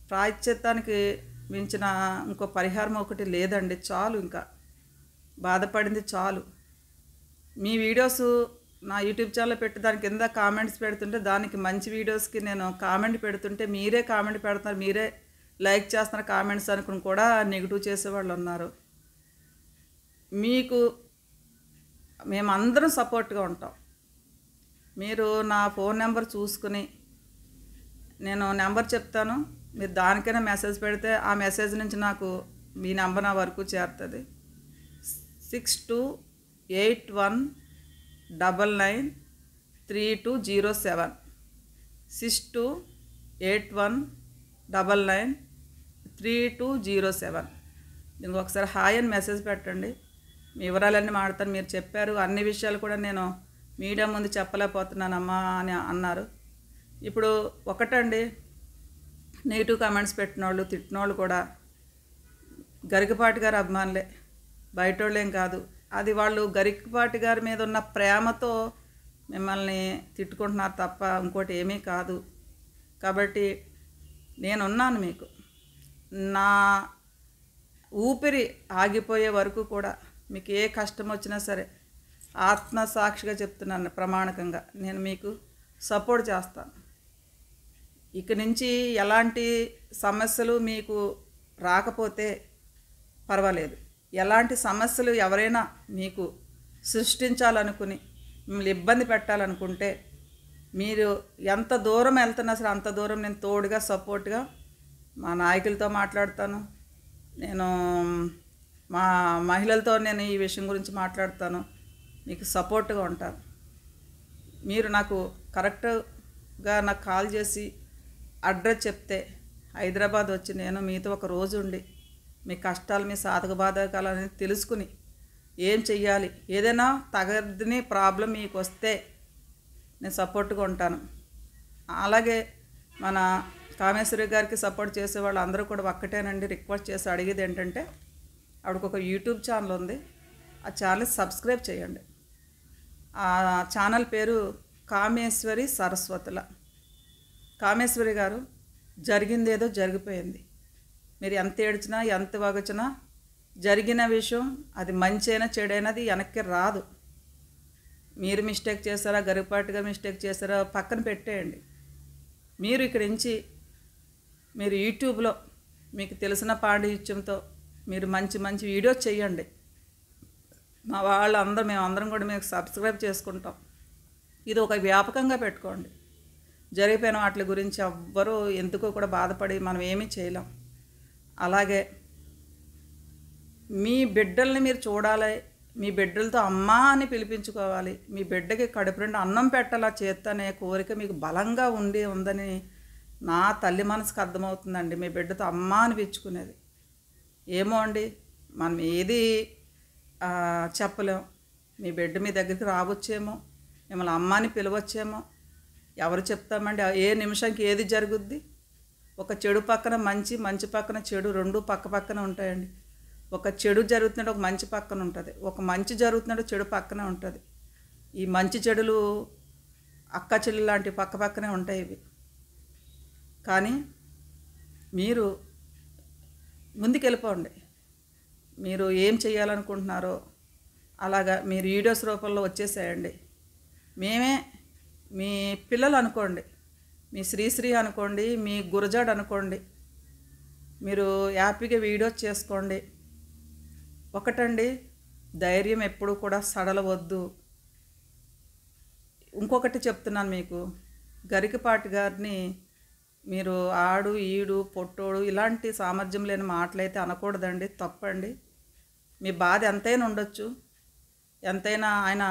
Speaker 1: ప్రాయశ్చిత్తానికి మించిన ఇంకో పరిహారం ఒకటి లేదండి. చాలు, ఇంకా బాధపడింది చాలు. మీ వీడియోస్ నా యూట్యూబ్ ఛానల్లో పెట్టి దాని కింద కామెంట్స్ పెడుతుంటే, దానికి మంచి వీడియోస్కి నేను కామెంట్ పెడుతుంటే మీరే కామెంట్ పెడుతున్నారు, మీరే లైక్ చేస్తున్నారు కామెంట్స్ అనుకుని కూడా నెగిటివ్ చేసేవాళ్ళు ఉన్నారు. మీకు మేమందరం సపోర్ట్గా ఉంటాం. మీరు నా ఫోన్ నెంబర్ చూసుకుని, నేను నెంబర్ చెప్తాను, మీరు దానికైనా మెసేజ్ పెడితే ఆ మెసేజ్ నుంచి నాకు మీ నెంబర్ నా వరకు చేరుతుంది. 6281993207 6281993207. దీనికి ఒకసారి హాయ్ అని మెసేజ్ పెట్టండి. మీ వివరాలన్నీ మాడతాను. మీరు చెప్పారు అన్ని విషయాలు కూడా నేను మీడియా ముందు చెప్పలేకపోతున్నానమ్మా అని అన్నారు. ఇప్పుడు ఒకటండి, నెగిటివ్ కామెంట్స్ పెట్టిన వాళ్ళు, తిట్టిన వాళ్ళు కూడా గరికపాటి గారు అభిమానులే. బయటోళ్ళేం కాదు. అది వాళ్ళు గరికపాటి గారి మీద ఉన్న ప్రేమతో మిమ్మల్ని తిట్టుకుంటున్నారు తప్ప ఇంకోటి ఏమీ కాదు. కాబట్టి నేనున్నాను మీకు. నా ఊపిరి ఆగిపోయే వరకు కూడా మీకు ఏ కష్టం వచ్చినా సరే ఆత్మసాక్షిగా చెప్తున్నాను, ప్రమాణకంగా నేను మీకు సపోర్ట్ చేస్తాను. ఇక నుంచి ఎలాంటి సమస్యలు మీకు రాకపోతే పర్వాలేదు. ఎలాంటి సమస్యలు ఎవరైనా మీకు సృష్టించాలనుకుని మిమ్మల్ని ఇబ్బంది పెట్టాలనుకుంటే మీరు ఎంత దూరం వెళ్తున్నా సరే అంత దూరం నేను తోడుగా సపోర్ట్గా మా నాయకులతో మాట్లాడతాను. నేను మా మహిళలతో నేను ఈ విషయం గురించి మాట్లాడతాను. మీకు సపోర్ట్గా ఉంటాను. మీరు నాకు కరెక్ట్గా నాకు కాల్ చేసి అడ్రస్ చెప్తే హైదరాబాద్ వచ్చి నేను మీతో ఒక రోజు ఉండి మీ కష్టాలు మీ సాధక బాధకాలని తెలుసుకుని ఏం చెయ్యాలి, ఏదైనా తగని ప్రాబ్లం మీకు వస్తే నేను సపోర్ట్గా ఉంటాను. అలాగే మన కామేశ్వరి గారికి సపోర్ట్ చేసే వాళ్ళు అందరూ కూడా ఒక్కటేనండి రిక్వెస్ట్ చేసి అడిగేది ఏంటంటే, ఆవిడకు ఒక యూట్యూబ్ ఛానల్ ఉంది. ఆ ఛానల్ సబ్స్క్రైబ్ చేయండి. ఆ ఛానల్ పేరు కామేశ్వరి సరస్వతుల. కామేశ్వరి గారు జరిగిందేదో జరిగిపోయింది. మీరు ఎంత ఏడ్చినా ఎంత వగచినా జరిగిన విషయం అది మంచైనా చెడైనది వెనక్కి రాదు. మీరు మిస్టేక్ చేస్తారా, గరికపాటిగా మిస్టేక్ చేస్తారా పక్కన పెట్టేయండి. మీరు ఇక్కడి నుంచి మీరు యూట్యూబ్లో మీకు తెలిసిన పాండిత్యంతో మీరు మంచి మంచి వీడియోస్ చేయండి. మా వాళ్ళందరూ మేమందరం కూడా మీకు సబ్స్క్రైబ్ చేసుకుంటాం. ఇది ఒక వ్యాపకంగా పెట్టుకోండి. జరిగిపోయిన వాటి గురించి ఎవ్వరూ ఎందుకో కూడా బాధపడి మనం ఏమీ చేయలేం. అలాగే మీ బిడ్డల్ని మీరు చూడాలి, మీ బిడ్డలతో అమ్మా అని పిలిపించుకోవాలి, మీ బిడ్డకి కడుపు నిండా అన్నం పెట్టాలా చేత్తనే కోరిక మీకు బలంగా ఉందని నా తల్లి మనసుకు అర్థమవుతుందండి. మీ బిడ్డతో అమ్మా అని పిలుచుకునేది ఏమో అండి, మనం ఏది చెప్పలేం. మీ బిడ్డ మీ దగ్గరికి రావచ్చేమో, మిమ్మల్ని అమ్మాని పిలవచ్చేమో, ఎవరు చెప్తామండి? ఏ నిమిషంకి ఏది జరుగుద్ది? ఒక చెడు పక్కన మంచి, మంచి పక్కన చెడు, రెండు పక్క పక్కన ఉంటాయండి. ఒక చెడు జరుగుతున్నట్టు ఒక మంచి పక్కన ఉంటుంది, ఒక మంచి జరుగుతున్నట్టు చెడు పక్కనే ఉంటుంది. ఈ మంచి చెడులు అక్క చెల్లి లాంటి పక్క పక్కనే ఉంటాయి ఇవి. కానీ మీరు ముందుకెళ్ళిపోండి. మీరు ఏం చేయాలనుకుంటున్నారో అలాగా మీరు వీడియోస్ రూపంలో వచ్చేసేయండి. మేమే మీ పిల్లలు అనుకోండి, మీ శ్రీశ్రీ అనుకోండి, మీ గురజాడ్ అనుకోండి, మీరు హ్యాపీగా వీడియోస్ చేసుకోండి. ఒకటండి, ధైర్యం ఎప్పుడు కూడా సడలవద్దు. ఇంకొకటి చెప్తున్నాను మీకు, గరికపాటి గారిని మీరు ఆడు ఈడు పొట్టోడు ఇలాంటి సామర్థ్యం లేని మాటలైతే అనకూడదండి, తప్పండి. మీ బాధ ఎంతైనా ఉండొచ్చు, ఎంతైనా ఆయన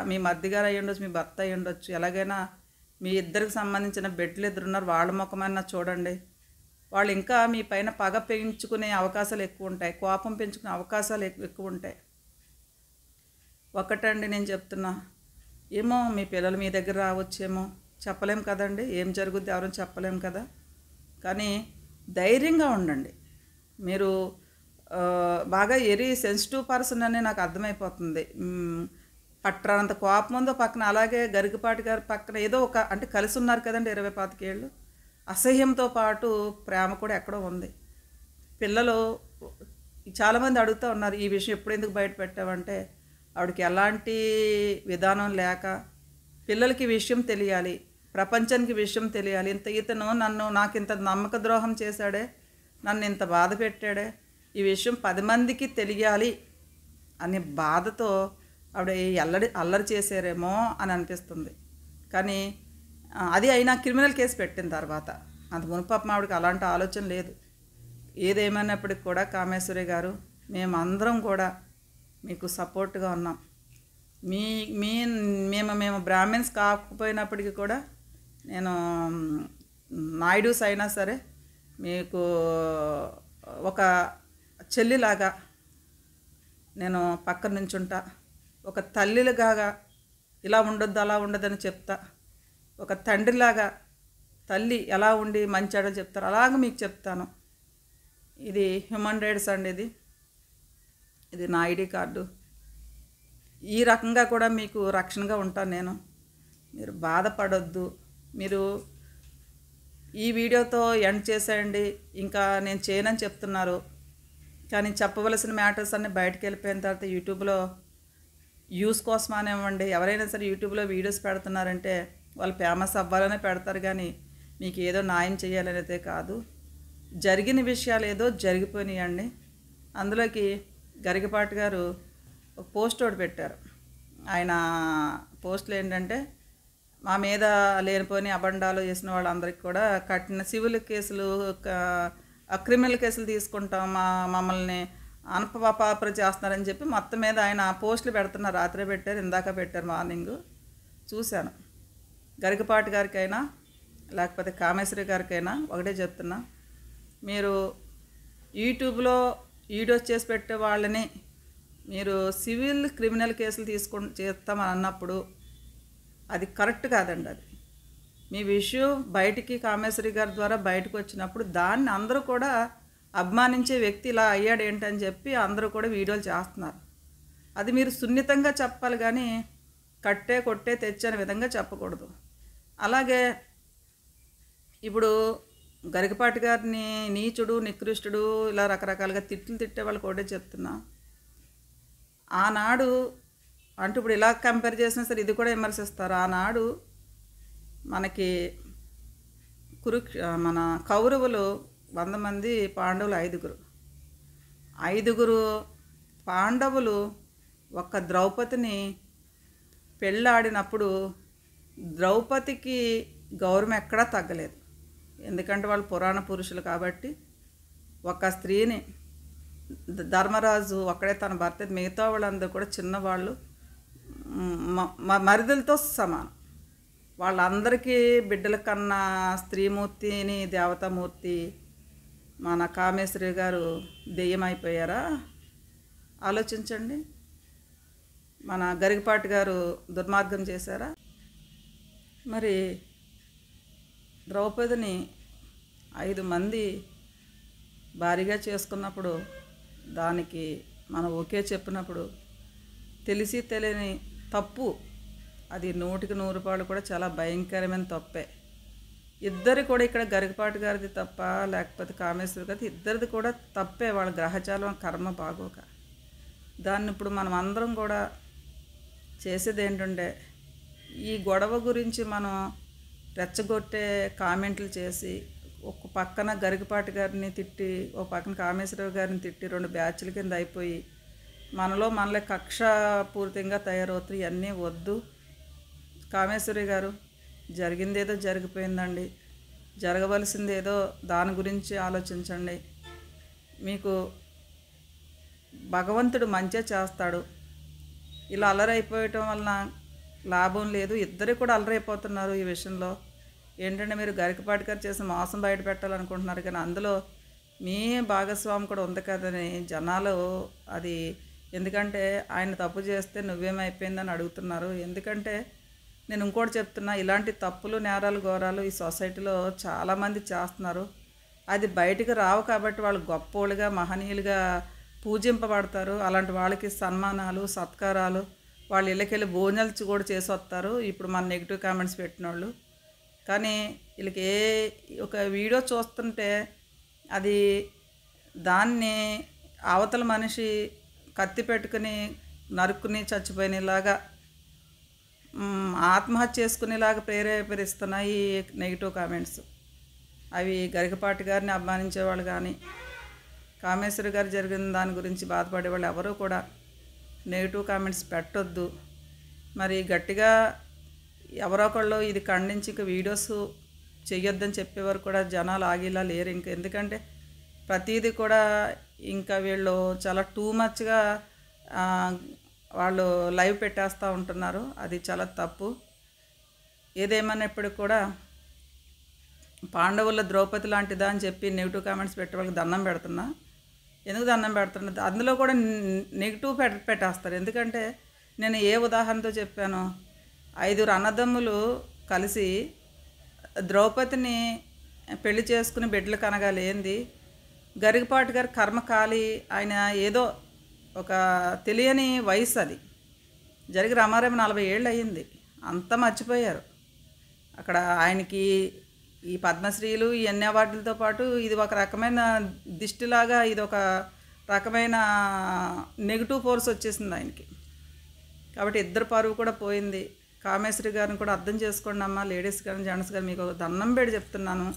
Speaker 1: మీ మధ్యగారు అయ్యి ఉండొచ్చు, మీ భర్త అయ్యి ఉండొచ్చు, ఎలాగైనా మీ ఇద్దరికి సంబంధించిన బిడ్డలు ఇద్దరు ఉన్నారు, వాళ్ళ ముఖమైనా చూడండి. వాళ్ళు ఇంకా మీ పైన పగ పెంచుకునే అవకాశాలు ఎక్కువ ఉంటాయి, కోపం పెంచుకునే అవకాశాలు ఎక్కువ ఉంటాయి. ఒకటండి నేను చెప్తున్నా, ఏమో మీ పిల్లలు మీ దగ్గర రావచ్చేమో, చెప్పలేం కదండి, ఏం జరుగుద్ది ఎవరూ చెప్పలేం కదా. కానీ ధైర్యంగా ఉండండి. మీరు బాగా సెన్సిటివ్ పర్సన్ అని నాకు అర్థమైపోతుంది. పట్టనంత కోపం ఉందో పక్కన, అలాగే గరికపాటి గారి పక్కన ఏదో ఒక అంటే కలిసి ఉన్నారు కదండి 20-25 ఏళ్ళు, అసహ్యంతో పాటు ప్రేమ కూడా ఎక్కడో ఉంది. పిల్లలు చాలామంది అడుగుతూ ఉన్నారు, ఈ విషయం ఎప్పుడు ఎందుకు బయట పెట్టావంటే, ఆవిడకి ఎలాంటి విధానం లేక పిల్లలకి విషయం తెలియాలి, ప్రపంచానికి విషయం తెలియాలి. ఇతను నాకు ఇంత నమ్మక ద్రోహం చేశాడే, నన్ను ఇంత బాధ పెట్టాడే, ఈ విషయం 10 మందికి తెలియాలి అనే బాధతో ఆవిడ అల్లరి చేశారేమో అని అనిపిస్తుంది. కానీ అది అయినా క్రిమినల్ కేసు పెట్టిన తర్వాత, అంత మునుపప్ప ఆవిడకి అలాంటి ఆలోచన లేదు. ఏదేమైనప్పటికి కూడా కామేశ్వరి గారు, మేమందరం కూడా మీకు సపోర్ట్గా ఉన్నాం. మేము బ్రాహ్మిన్స్ కాకపోయినప్పటికీ కూడా, నేను నాయుడుస్ అయినా సరే మీకు ఒక చెల్లిలాగా నేను పక్కన నుంచుంటా, ఒక తల్లిలాగా ఇలా ఉండొద్దు అలా ఉండొద్దని చెప్తా, ఒక తండ్రిలాగా తల్లి ఎలా ఉండి మంచాడో చెప్తారు అలాగ మీకు చెప్తాను. ఇది హ్యూమన్ రైట్స్ అండి, ఇది నా ఐడి కార్డు. ఈ రకంగా కూడా మీకు రక్షణగా ఉంటాను నేను. మీరు బాధపడొద్దు. మీరు ఈ వీడియోతో ఎండ్ చేసేయండి, ఇంకా నేను చేయనని చెప్తున్నారు. కానీ చెప్పవలసిన మ్యాటర్స్ అన్నీ బయటకు వెళ్ళిపోయిన తర్వాత యూట్యూబ్లో వ్యూస్ కోసం అనివ్వండి, ఎవరైనా సరే యూట్యూబ్లో వీడియోస్ పెడుతున్నారంటే వాళ్ళు ఫేమస్ అవ్వాలనే పెడతారు, కానీ మీకు ఏదో న్యాయం చేయాలనేదే కాదు. జరిగిన విషయాలు ఏదో జరిగిపోయినాయండి. అందులోకి గరికపాటి గారు ఒక పోస్ట్ ఒకటి పెట్టారు. ఆయన పోస్టులు ఏంటంటే, మా మీద లేనిపోని అబండాలు చేసిన వాళ్ళందరికీ కూడా కఠిన సివిల్ కేసులు, క్రిమినల్ కేసులు తీసుకుంటాం, మమ్మల్ని అనపపాపర చేస్తున్నారని చెప్పి మొత్తం మీద ఆయన పోస్టులు పెడుతున్నారు. రాత్రే పెట్టారు, ఇందాక పెట్టారు, మార్నింగ్ చూశాను. గరికపాటి గారికైనా లేకపోతే కామేశ్వరి గారికైనా ఒకటే చెప్తున్నా, మీరు యూట్యూబ్లో వీడియోస్ చేసి పెట్టే వాళ్ళని మీరు సివిల్ క్రిమినల్ కేసులు చేస్తామని అన్నప్పుడు అది కరెక్ట్ కాదండి. అది మీ విషయం బయటికి కామేశ్వరి గారి ద్వారా బయటకు వచ్చినప్పుడు దాన్ని అందరూ కూడా అభిమానించే వ్యక్తి ఇలా అయ్యాడు ఏంటని చెప్పి అందరూ కూడా వీడియోలు చేస్తున్నారు. అది మీరు సున్నితంగా చెప్పాలి, కానీ కట్టే కొట్టే తెచ్చని విధంగా చెప్పకూడదు. అలాగే ఇప్పుడు గరికపాటి గారిని నీచుడు, నికృష్టుడు ఇలా రకరకాలుగా తిట్టే వాళ్ళకి ఒకటే చెప్తున్నా, ఆనాడు అంటే ఇప్పుడు ఇలా కంపేర్ చేసినా సరే ఇది కూడా విమర్శిస్తారు. ఆనాడు మనకి మన కౌరవులు 100 మంది, పాండవులు 5గురు పాండవులు ఒక్క ద్రౌపదిని పెళ్ళాడినప్పుడు ద్రౌపదికి గౌరవం ఎక్కడా తగ్గలేదు. ఎందుకంటే వాళ్ళు పురాణ పురుషులు కాబట్టి. ఒక స్త్రీని ధర్మరాజు ఒక్కడే తన భర్త, మిగతా వాళ్ళందరూ కూడా చిన్నవాళ్ళు, మరిదలతో సమానం. వాళ్ళందరికీ బిడ్డల కన్నా స్త్రీమూర్తిని, దేవతామూర్తి మన కామేశ్వరి గారు దెయ్యమైపోయారా? ఆలోచించండి. మన గరికపాటి గారు దుర్మార్గం చేశారా? మరి ద్రౌపదిని 5 మంది భారీగా చేసుకున్నప్పుడు దానికి మనం ఓకే చెప్పినప్పుడు తెలిసి తెలియని తప్పు, అది 100కి 100 రూపాయలు కూడా చాలా భయంకరమైన తప్పే. ఇద్దరు కూడా ఇక్కడ గరికపాటి గారిది తప్ప లేకపోతే కామేశ్వరి గారిది, ఇద్దరిది కూడా తప్పే. వాళ్ళ గ్రహచారం కర్మ బాగోక. దాన్ని ఇప్పుడు మనం అందరం కూడా చేసేది ఏంటంటే, ఈ గొడవ గురించి మనం రెచ్చగొట్టే కామెంట్లు చేసి ఒక పక్కన గరికపాటి గారిని తిట్టి ఒక పక్కన కామేశ్వరరావు గారిని తిట్టి 2 బ్యాచ్ల కింద అయిపోయి మనలో కక్ష పూర్తిగా తయారవుతాయి. ఇవన్నీ వద్దు. కామేశ్వరి గారు, జరిగిందేదో జరిగిపోయిందండి, జరగవలసిందేదో దాని గురించి ఆలోచించండి. మీకు భగవంతుడు మంచి చేస్తాడు. ఇలా అల్లరైపోయటం వలన లాభం లేదు. ఇద్దరు కూడా అల్లరైపోతున్నారు ఈ విషయంలో. ఏంటంటే, మీరు గరికపాటి గారు చేసిన మోసం బయట పెట్టాలనుకుంటున్నారు, కానీ అందులో మీ భాగస్వామి కూడా ఉంది కదని జనాలు అది, ఎందుకంటే ఆయన తప్పు చేస్తే నువ్వేమైపోయిందని అడుగుతున్నారు. ఎందుకంటే నేను ఇంకోటి చెప్తున్నా, ఇలాంటి తప్పులు, నేరాలు, ఘోరాలు ఈ సొసైటీలో చాలామంది చేస్తున్నారు. అది బయటికి రావు కాబట్టి వాళ్ళు గొప్పోళ్ళుగా, మహనీయులుగా పూజింపబడతారు. అలాంటి వాళ్ళకి సన్మానాలు, సత్కారాలు, వాళ్ళు ఇళ్ళకెళ్ళి భోజనాలు కూడా చేసి వస్తారు ఇప్పుడు మన నెగిటివ్ కామెంట్స్ పెట్టిన వాళ్ళు. కానీ వీళ్ళకి ఒక వీడియో చూస్తుంటే అది దాన్ని అవతల మనిషి కత్తి పెట్టుకుని నరుక్కుని చచ్చిపోయినలాగా, ఆత్మహత్య చేసుకునేలాగా ప్రేరేపిస్తున్నాయి నెగిటివ్ కామెంట్స్. అవి గరికపాటి గారిని అభిమానించేవాళ్ళు కానీ కామేశ్వరి గారు జరిగిన దాని గురించి బాధపడేవాళ్ళు ఎవరూ కూడా నెగిటివ్ కామెంట్స్ పెట్టొద్దు. మరి గట్టిగా ఎవరో ఒకళ్ళు ఇది ఖండించి ఇక వీడియోస్ చెయ్యొద్దని చెప్పేవారు కూడా జనాలు ఆగిలా లేరు ఇంకా. ఎందుకంటే ప్రతిదీ కూడా ఇంకా వీళ్ళు చాలా టూ మచ్గా వాళ్ళు లైవ్ పెట్టేస్తూ ఉంటున్నారు. అది చాలా తప్పు. ఏదేమన్నప్పటికి కూడా పాండవుల ద్రౌపది లాంటిదా అని చెప్పి నెగిటివ్ కామెంట్స్ పెట్టే వాళ్ళకి దండం పెడుతున్నా. ఎందుకు దండం పెడుతున్నది? అందులో కూడా నెగిటివ్ పెట్టేస్తారు. ఎందుకంటే నేను ఏ ఉదాహరణతో చెప్పాను, 5 అన్నదమ్ములు కలిసి ద్రౌపదిని పెళ్లి చేసుకుని బిడ్డలు కనగాలేంది, గరికపాటి గారు కర్మకాలి, ఆయన ఏదో ఒక తెలియని వయసు అది. జరిగి రామారావు 40 ఏళ్ళు అయ్యింది. అంతా మర్చిపోయారు. అక్కడ ఆయనకి ఈ పద్మశ్రీలు ఇవన్నీ అవార్డులతో పాటు ఇది ఒక రకమైన దిష్టిలాగా, ఇది ఒక రకమైన నెగిటివ్ ఫోర్స్ వచ్చేసింది ఆయనకి. కాబట్టి ఇద్దరు పరువు కూడా పోయింది. కామేశ్వరి గారిని కూడా అర్థం చేసుకోండి అమ్మా, లేడీస్ గారిని, జెంట్స్ గారు. మీకు దండం పెట్టి చెప్తున్నాను.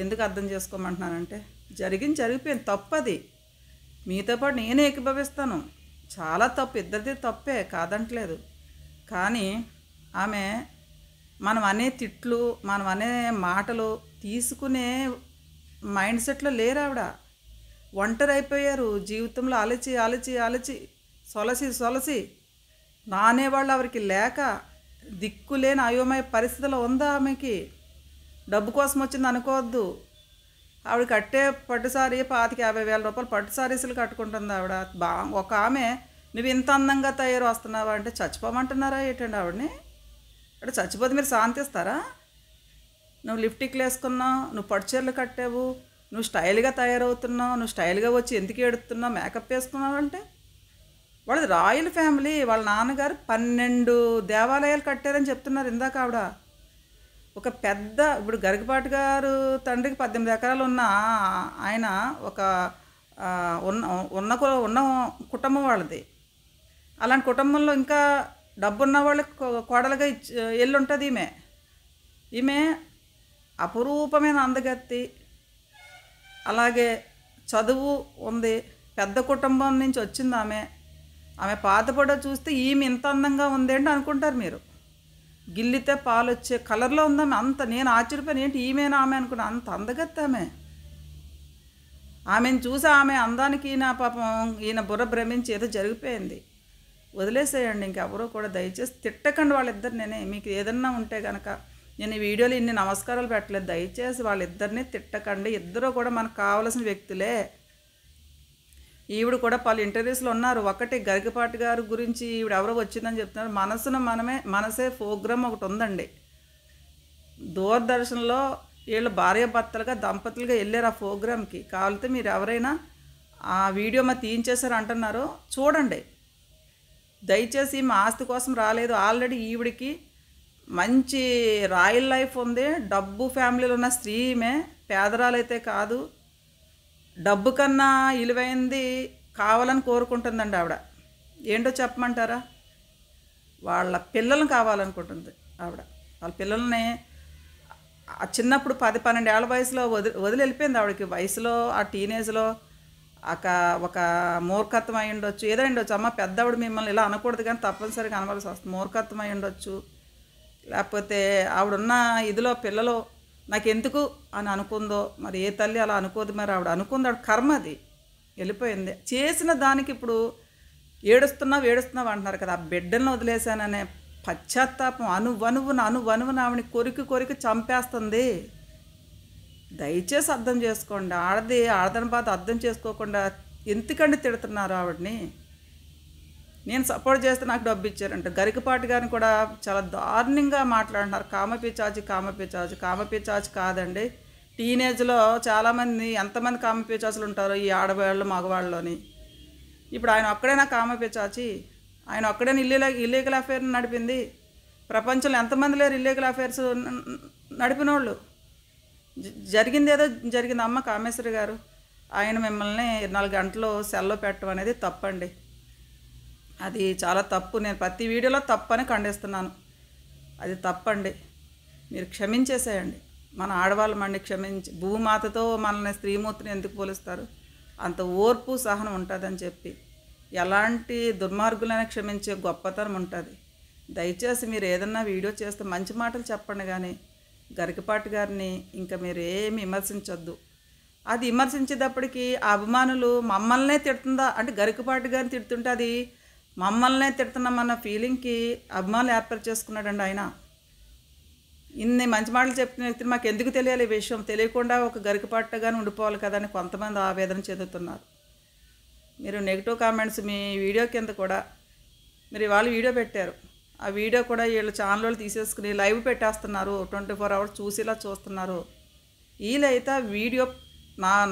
Speaker 1: ఎందుకు అర్థం చేసుకోమంటున్నానంటే, జరిగిపోయింది, తప్పది. మీతో పాటు నేనే ఏకీభవిస్తాను. చాలా తప్పు, ఇద్దరిది తప్పే, కాదంటలేదు. కానీ ఆమె మనం అనే తిట్లు, మనం అనే మాటలు తీసుకునే మైండ్ సెట్లో లేరు ఆవిడ. ఒంటరి అయిపోయారు జీవితంలో. అలచి సొలసి నానేవాళ్ళు ఎవరికి లేక దిక్కులేని అయోమయ పరిస్థితిలో ఉందా ఆమెకి. డబ్బు కోసం వచ్చింది అనుకోవద్దు. ఆవిడ కట్టే పట్టుసారి 25,000-50,000 రూపాయలు పట్టు సారీసులు కట్టుకుంటుంది ఆవిడ. ఒక ఆమె నువ్వు ఇంత అందంగా తయారు వస్తున్నావా అంటే చచ్చిపోమంటున్నారా ఏంటండి ఆవిడని? అంటే చచ్చిపోతే మీరు శాంతిస్తారా? నువ్వు లిప్టిక్లు వేసుకున్నావు, నువ్వు పట్టు చీరలు కట్టావు, నువ్వు స్టైల్గా తయారవుతున్నావు, నువ్వు స్టైల్గా వచ్చి ఎందుకు ఏడుతున్నావు, మేకప్ వేసుకున్నావు అంటే. వాళ్ళది రాయల్ ఫ్యామిలీ. వాళ్ళ నాన్నగారు 12 దేవాలయాలు కట్టారని చెప్తున్నారు ఇందాక ఆవిడ. ఒక పెద్ద, ఇప్పుడు గరికపాటి గారు తండ్రికి 18 ఎకరాలు ఉన్న ఆయన ఒక ఉన్న కుటుంబం వాళ్ళది. అలాంటి కుటుంబంలో ఇంకా డబ్బున్న వాళ్ళకి కోడలుగా ఎల్లు ఉంటుంది ఈమె అపురూపమైన అందగత్తి. అలాగే చదువు ఉంది, పెద్ద కుటుంబం నుంచి వచ్చింది ఆమె పాత ఫోటో చూస్తే ఈమె ఇంత అందంగా ఉందేంటి అనుకుంటారు మీరు. గిల్లితే పాలు వచ్చే కలర్లో ఉందామె. అంత నేను ఆశ్చర్యపోయాను, ఏంటి ఈమెనా ఆమె అనుకున్నా. అంత అందగత్తి ఆమెను చూసి ఆమె అందానికి ఈయన బుర్ర భ్రమించి ఏదో జరిగిపోయింది. వదిలేసేయండి, ఇంకెవరో కూడా దయచేసి తిట్టకండి వాళ్ళిద్దరు. మీకు ఏదన్నా ఉంటే కనుక, నేను ఈ వీడియోలో ఇన్ని నమస్కారాలు పెట్టలేదు, దయచేసి వాళ్ళిద్దరిని తిట్టకండి. ఇద్దరు కూడా మనకు కావాల్సిన వ్యక్తులే. ఈవిడ కూడా పలు ఇంటర్వ్యూస్లో ఉన్నారు. ఒకటి గరికపాటి గారి గురించి ఈవిడ ఎవరో వచ్చిందని చెప్తున్నారు. మనసే ప్రోగ్రామ్ ఒకటి ఉందండి దూరదర్శన్లో. వీళ్ళు భార్యాభర్తలుగా దంపతులుగా వెళ్ళారు ఆ ప్రోగ్రామ్కి. కావాలితే మీరు ఎవరైనా ఆ వీడియో తీయించేశారు అంటున్నారో చూడండి. దయచేసి మా ఆస్తి కోసం రాలేదు. ఆల్రెడీ ఈవిడికి మంచి రాయల్ లైఫ్ ఉంది. డబ్బు ఫ్యామిలీలో ఉన్న స్త్రీ ఈమె. పేదరాలైతే కాదు. డబ్బు కన్నా విలువైంది కావాలని కోరుకుంటుందండి ఆవిడ. ఏంటో చెప్పమంటారా? వాళ్ళ పిల్లలను కావాలనుకుంటుంది ఆవిడ. వాళ్ళ పిల్లల్ని చిన్నప్పుడు 10-12 ఏళ్ళ వయసులో వదిలి వెళ్ళిపోయింది ఆవిడకి. వయసులో ఆ టీనేజ్లో ఒక మూర్ఖత్వం అయి ఉండొచ్చు, ఏదో ఉండొచ్చు. అమ్మ పెద్దవాడు మిమ్మల్ని ఇలా అనకూడదు కానీ తప్పనిసరిగా అనవలసి వస్తుంది. మూర్ఖత్వం అయి ఉండొచ్చు, లేకపోతే ఆవిడున్న ఇదిలో పిల్లలు నాకెందుకు అని అనుకుందో. మరి ఏ తల్లి అలా అనుకోదు. మరి ఆవిడ అనుకుంది, ఆవిడ కర్మ అది, వెళ్ళిపోయింది. చేసిన దానికి ఇప్పుడు ఏడుస్తున్నావు అంటున్నారు కదా. ఆ బిడ్డలను వదిలేశాననే పశ్చాత్తాపం అనువనువున ఆవిడని కొరికి చంపేస్తుంది. దయచేసి అర్థం చేసుకోండి. ఆడదని బాధ అర్థం చేసుకోకుండా ఎందుకండి తిడుతున్నారు ఆవిడని? నేను సపోర్ట్ చేస్తే నాకు డబ్బు ఇచ్చారంట. గరికపాటి గారిని కూడా చాలా దారుణంగా మాట్లాడుతున్నారు. కామపిచాచి కాదండి. టీనేజ్లో చాలామంది, ఎంతమంది కామపిచాచులు ఉంటారో ఈ ఆడవాళ్ళు మగవాళ్ళలోని. ఇప్పుడు ఆయన ఒక్కడైనా కామపిచాచి? ఆయన ఒక్కడైనా ఇల్లీగల్ అఫైర్ నడిపింది? ప్రపంచంలో ఎంతమంది లేరు ఇల్లీగల్ అఫైర్స్ నడిపిన వాళ్ళు? జరిగిందేదో జరిగింది. అమ్మ కామేశ్వరి గారు, ఆయన మిమ్మల్ని 24 గంటలు సెల్లో పెట్టడం అనేది తప్పండి. అది చాలా తప్పు. నేను ప్రతి వీడియోలో తప్పని ఖండిస్తున్నాను. అది తప్పండి. మీరు క్షమించేసేయండి. మన ఆడవాళ్ళమండి క్షమించి. భూమాతతో మనల్ని స్త్రీమూర్తిని ఎందుకు పోలుస్తారు? అంత ఓర్పు సహనం ఉంటుందని చెప్పి ఎలాంటి దుర్మార్గులైనా క్షమించే గొప్పతనం ఉంటుంది. దయచేసి మీరు ఏదన్నా వీడియో చేస్తే మంచి మాటలు చెప్పండి, కానీ గరికపాటి గారిని ఇంకా మీరు ఏమి విమర్శించొద్దు. అది విమర్శించేటప్పటికి ఆ అభిమానులు మమ్మల్నే తిడుతుందా అంటే, గరికపాటి గారిని తిడుతుంటే అది మమ్మల్నే తిడుతున్నామన్న ఫీలింగ్కి అభిమానులు ఏర్పాటు చేసుకున్నాడండి ఆయన. ఇన్ని మంచి మాటలు చెప్పిన వ్యక్తిని మాకు ఎందుకు తెలియాలి? ఈ విషయం తెలియకుండా ఒక గరికపాటిగానే ఉండిపోవాలి కదా అని కొంతమంది ఆవేదన చెందుతున్నారు. మీరు నెగిటివ్ కామెంట్స్ మీ వీడియో కింద కూడా మీరు ఇవాళ వీడియో పెట్టారు. ఆ వీడియో కూడా వీళ్ళు ఛానల్ తీసేసుకుని లైవ్ పెట్టేస్తున్నారు. 24 అవర్స్ చూసేలా చూస్తున్నారు. వీలైతే వీడియో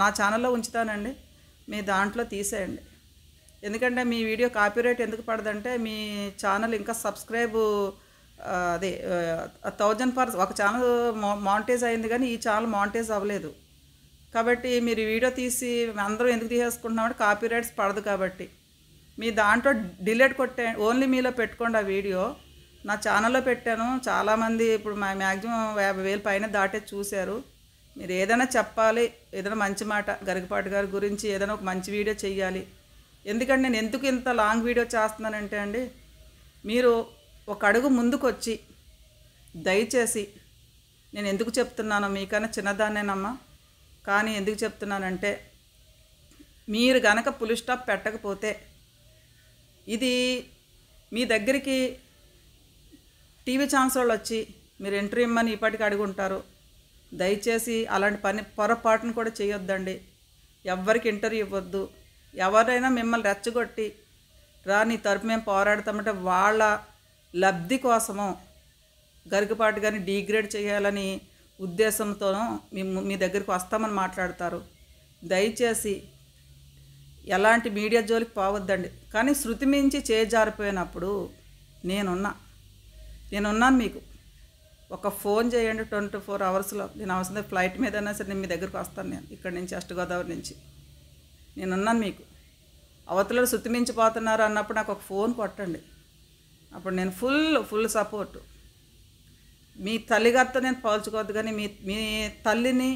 Speaker 1: నా ఛానల్లో ఉంచుతానండి, మీ దాంట్లో తీసేయండి. ఎందుకంటే మీ వీడియో కాపీరైట్ ఎందుకు పడదంటే మీ ఛానల్ ఇంకా సబ్స్క్రైబ్ అదే 1000 ఒక ఛానల్ మానిటైజ్ అయింది కానీ ఈ ఛానల్ మానిటైజ్ అవ్వలేదు. కాబట్టి మీరు వీడియో తీసి అందరూ ఎందుకు తీసేసుకుంటున్నామంటే కాపీరైట్స్ పడదు. కాబట్టి మీ దాంట్లో డిలీట్ కొట్టే ఓన్లీ మీలో పెట్టుకోండి ఆ వీడియో. నా ఛానల్లో పెట్టాను, చాలామంది ఇప్పుడు మ్యాక్సిమం 50,000 పైన దాటే చూశారు. మీరు ఏదైనా చెప్పాలి, ఏదైనా మంచి మాట గరికపాటి గారి గురించి ఏదైనా ఒక మంచి వీడియో చెయ్యాలి. ఎందుకంటే నేను ఎందుకు ఇంత లాంగ్ వీడియో చేస్తున్నానంటే అండి, మీరు ఒక అడుగు ముందుకు వచ్చి దయచేసి నేను ఎందుకు చెప్తున్నానో మీకన్నా చిన్నదాన్నేనమ్మా, కానీ ఎందుకు చెప్తున్నానంటే మీరు గనక ఫుల్ స్టాప్ పెట్టకపోతే ఇది మీ దగ్గరికి టీవీ ఛానల్స్ వాళ్ళు వచ్చి మీరు ఎంట్రీ ఇమ్మని ఇప్పటికి అడుగుంటారు. దయచేసి అలాంటి పని పొరపాటును కూడా చేయొద్దండి. ఎవ్వరికి ఇంటర్వ్యూ ఇవ్వద్దు. ఎవరైనా మిమ్మల్ని రెచ్చగొట్టి రా నీ తరపు మేము పోరాడతామంటే వాళ్ళ లబ్ధి కోసమో గరికపాటి గారిని డీగ్రేడ్ చేయాలని ఉద్దేశంతోనో మీ దగ్గరికి వస్తామని మాట్లాడతారు. దయచేసి ఎలాంటి మీడియా జోలికి పోవద్దండి. కానీ శృతి మించి చేజారిపోయినప్పుడు నేనున్నాను. మీకు ఒక ఫోన్ చేయండి, 24 అవర్స్లో నేను అవసరం ఫ్లైట్ మీద అయినా సరే నేను మీ దగ్గరికి వస్తాను. నేను ఇక్కడి నుంచి వెస్ట్ గోదావరి నుంచి నేనున్నాను. మీకు అవతలలో శృతి మించిపోతున్నారు అన్నప్పుడు నాకు ఒక ఫోన్ కొట్టండి. అప్పుడు నేను ఫుల్ సపోర్టు. మీ తల్లిగారితో నేను పోల్చుకోవద్దు, కానీ మీ తల్లిని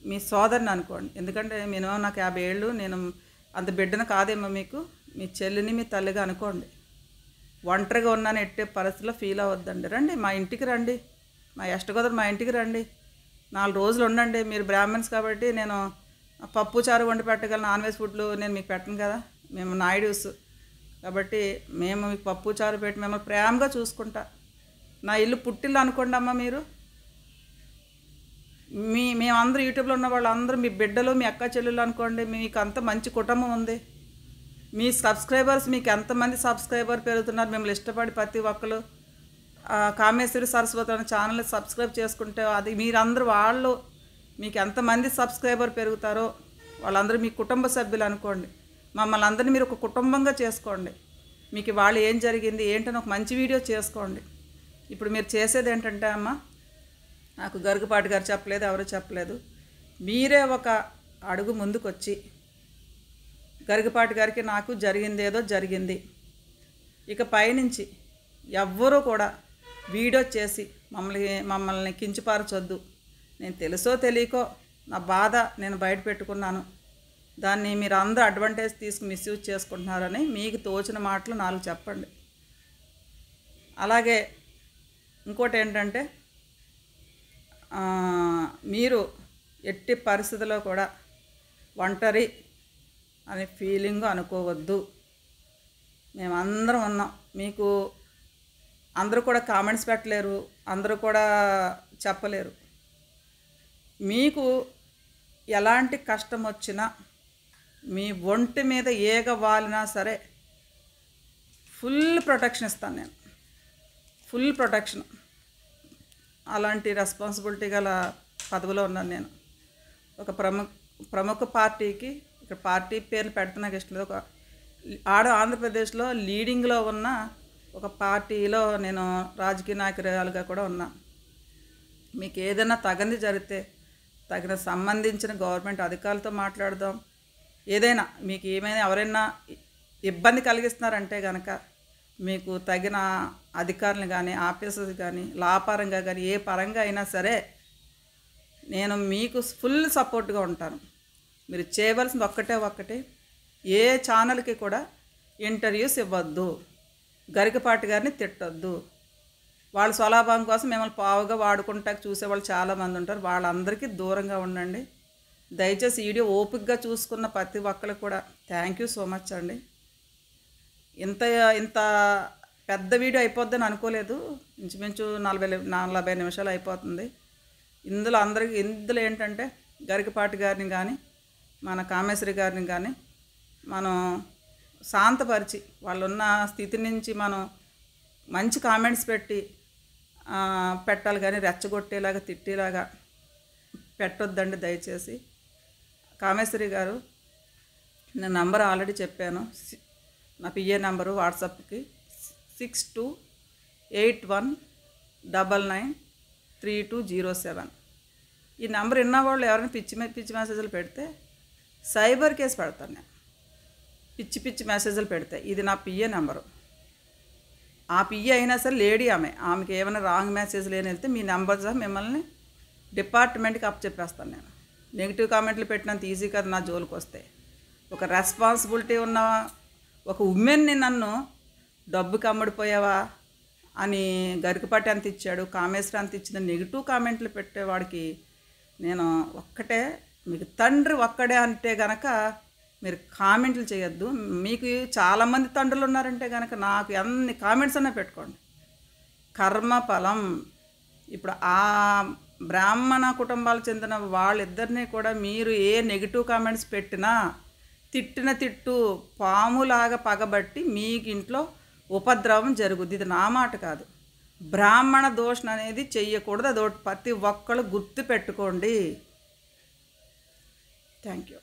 Speaker 1: మీ సోదరిని అనుకోండి. ఎందుకంటే మినిమం నాకు 50 ఏళ్ళు, నేను అంత బిడ్డను కాదేమో మీకు. మీ చెల్లిని మీ తల్లిగా అనుకోండి. ఒంటరిగా ఉన్నాను ఎట్టే పరిస్థితిలో ఫీల్ అవ్వద్దండి. రండి మా ఇంటికి రండి, మా వెస్ట్ గోదావరి మా ఇంటికి రండి, 4 రోజులు ఉండండి. మీరు బ్రాహ్మణ్స్ కాబట్టి నేను పప్పు చారు వండి పెట్టగలను. నాన్ వెజ్ ఫుడ్లు నేను మీకు పెట్టను కదా, మేము నాయుడుస్ కాబట్టి మేము మీకు పప్పు చారు పెట్టి మిమ్మల్ని ప్రేమగా చూసుకుంటా. నా ఇల్లు పుట్టిల్లు అనుకోండి అమ్మ. మీరు మేమందరూ యూట్యూబ్లో ఉన్న వాళ్ళందరూ మీ బిడ్డలు, మీ అక్క చెల్లెలు అనుకోండి. మీకు అంత మంచి కుటుంబం ఉంది. మీ సబ్స్క్రైబర్స్ మీకు ఎంతమంది సబ్స్క్రైబర్ పెరుగుతున్నారు. మిమ్మల్ని ఇష్టపడి ప్రతి ఒక్కరు కామేశ్వరి సరస్వతి అనే ఛానల్ సబ్స్క్రైబ్ చేసుకుంటే అది మీరందరూ వాళ్ళు మీకు ఎంతమంది సబ్స్క్రైబర్ పెరుగుతారో వాళ్ళందరూ మీ కుటుంబ సభ్యులు అనుకోండి. మమ్మల్ని అందరినీ మీరు ఒక కుటుంబంగా చేసుకోండి. మీకు వాళ్ళు ఏం జరిగింది ఏంటని ఒక మంచి వీడియో చేసుకోండి. ఇప్పుడు మీరు చేసేది ఏంటంటే అమ్మ, నాకు గరికపాటి గారు చెప్పలేదు, ఎవరు చెప్పలేదు, మీరే ఒక అడుగు ముందుకు వచ్చి గరికపాటి గారికి నాకు జరిగిందేదో జరిగింది, ఇక పైనుంచి ఎవ్వరూ కూడా వీడియో చేసి మమ్మల్ని కించపరచొద్దు. నేను తెలుసో తెలియకో నా బాధ నేను బయట పెట్టుకున్నాను, దాన్ని మీరు అందరూ అడ్వాంటేజ్ తీసుకు మిస్యూజ్ చేసుకుంటున్నారని మీకు తోచిన మాటలు 4 చెప్పండి. అలాగే ఇంకోటి ఏంటంటే మీరు ఎట్టి పరిస్థితుల్లో కూడా ఒంటరి అనే ఫీలింగ్ అనుకోవద్దు. మేమందరం ఉన్నాం. మీకు అందరూ కూడా కామెంట్స్ పెట్టలేరు, అందరూ కూడా చెప్పలేరు. మీకు ఎలాంటి కష్టం వచ్చినా మీ ఒంటి మీద ఏగ వాలినా సరే ఫుల్ ప్రొటెక్షన్ ఇస్తాను నేను, ఫుల్ ప్రొటెక్షన్. అలాంటి రెస్పాన్సిబిలిటీ గల పదవిలో ఉన్నాను నేను. ఒక ప్రముఖ పార్టీకి, ఇక్కడ పార్టీ పేర్లు పెడుతున్నాక ఇష్టం లేదు, ఒక ఆంధ్రప్రదేశ్లో లీడింగ్లో ఉన్న ఒక పార్టీలో నేను రాజకీయ నాయకురాలుగా కూడా ఉన్నా. మీకు ఏదైనా తగంది జరిగితే తగిన సంబంధించిన గవర్నమెంట్ అధికారులతో మాట్లాడదాం. ఏదైనా మీకు ఏమైనా ఎవరైనా ఇబ్బంది కలిగిస్తున్నారంటే కనుక మీకు తగిన అధికారులు కానీ ఆఫీసర్స్ కానీ లాపరంగా కానీ ఏ పరంగా అయినా సరే నేను మీకు ఫుల్ సపోర్ట్గా ఉంటాను. మీరు చేయవలసింది ఒక్కటే, ఏ ఛానల్కి కూడా ఇంటర్వ్యూస్ ఇవ్వద్దు, గరికపాటి గారిని తిట్టొద్దు. వాళ్ళ స్వలాభం కోసం మిమ్మల్ని పావుగా వాడుకుంటా చూసేవాళ్ళు చాలామంది ఉంటారు. వాళ్ళందరికీ దూరంగా ఉండండి. దయచేసి వీడియో ఓపికగా చూసుకున్న ప్రతి ఒక్కరికి కూడా థ్యాంక్ యూ సో మచ్ అండి. ఇంత పెద్ద వీడియో అయిపోద్దని అనుకోలేదు. ఇంచుమించు 40 నిమిషాలు అయిపోతుంది. ఇందులో ఏంటంటే గరికపాటి గారిని కానీ మన కామేశ్వరి గారిని కానీ మనం శాంతపరిచి వాళ్ళున్న స్థితి నుంచి మనం మంచి కామెంట్స్ పెట్టాలి కానీ రెచ్చగొట్టేలాగా తిట్టేలాగా పెట్టొద్దండి దయచేసి. కామేశ్వరి గారు నేను నంబర్ ఆల్రెడీ చెప్పాను. నా పిఏ నంబరు వాట్సాప్కి 6281993207. ఈ నంబర్ విన్న వాళ్ళు ఎవరైనా పిచ్చి మెసేజ్లు పెడితే సైబర్ కేసు పెడతాను నేను. పిచ్చి మెసేజ్లు పెడితే ఇది నా పిఏ నెంబరు. ఆ పిఏ అయినా సరే లేడీ ఆమెకి ఏమైనా రాంగ్ మెసేజ్లు ఏమైనా వెళ్తే మీ నెంబర్ సహా మిమ్మల్ని డిపార్ట్మెంట్కి అప్పచెప్పేస్తాను నేను. నెగిటివ్ కామెంట్లు పెట్టినంత ఈజీ కాదు నా జోలికి వస్తే. ఒక రెస్పాన్సిబిలిటీ ఉన్న ఒక ఉమెన్ని నన్ను డబ్బుకి అమ్ముడిపోయావా అని గరికపాటి అంత ఇచ్చాడు, కామేశ్వరి అంత ఇచ్చిన నెగిటివ్ కామెంట్లు పెట్టేవాడికి నేను ఒక్కటే, మీకు తండ్రి ఒక్కడే అంటే గనక మీరు కామెంట్లు చేయొద్దు. మీకు చాలామంది తండ్రులు ఉన్నారంటే కనుక నాకు ఎన్ని కామెంట్స్ అన్నా పెట్టుకోండి. కర్మఫలం. ఇప్పుడు ఆ బ్రాహ్మణ కుటుంబాలకు చెందిన వాళ్ళిద్దరినీ కూడా మీరు ఏ నెగిటివ్ కామెంట్స్ పెట్టినా తిట్టిన తిట్టు పాములాగా పగబట్టి మీకు ఇంట్లో ఉపద్రవం జరుగుద్ది. ఇది నా మాట కాదు. బ్రాహ్మణ దోషణ అనేది చెయ్యకూడదు. అదొకటి ప్రతి ఒక్కళ్ళు గుర్తు పెట్టుకోండి. Thank you.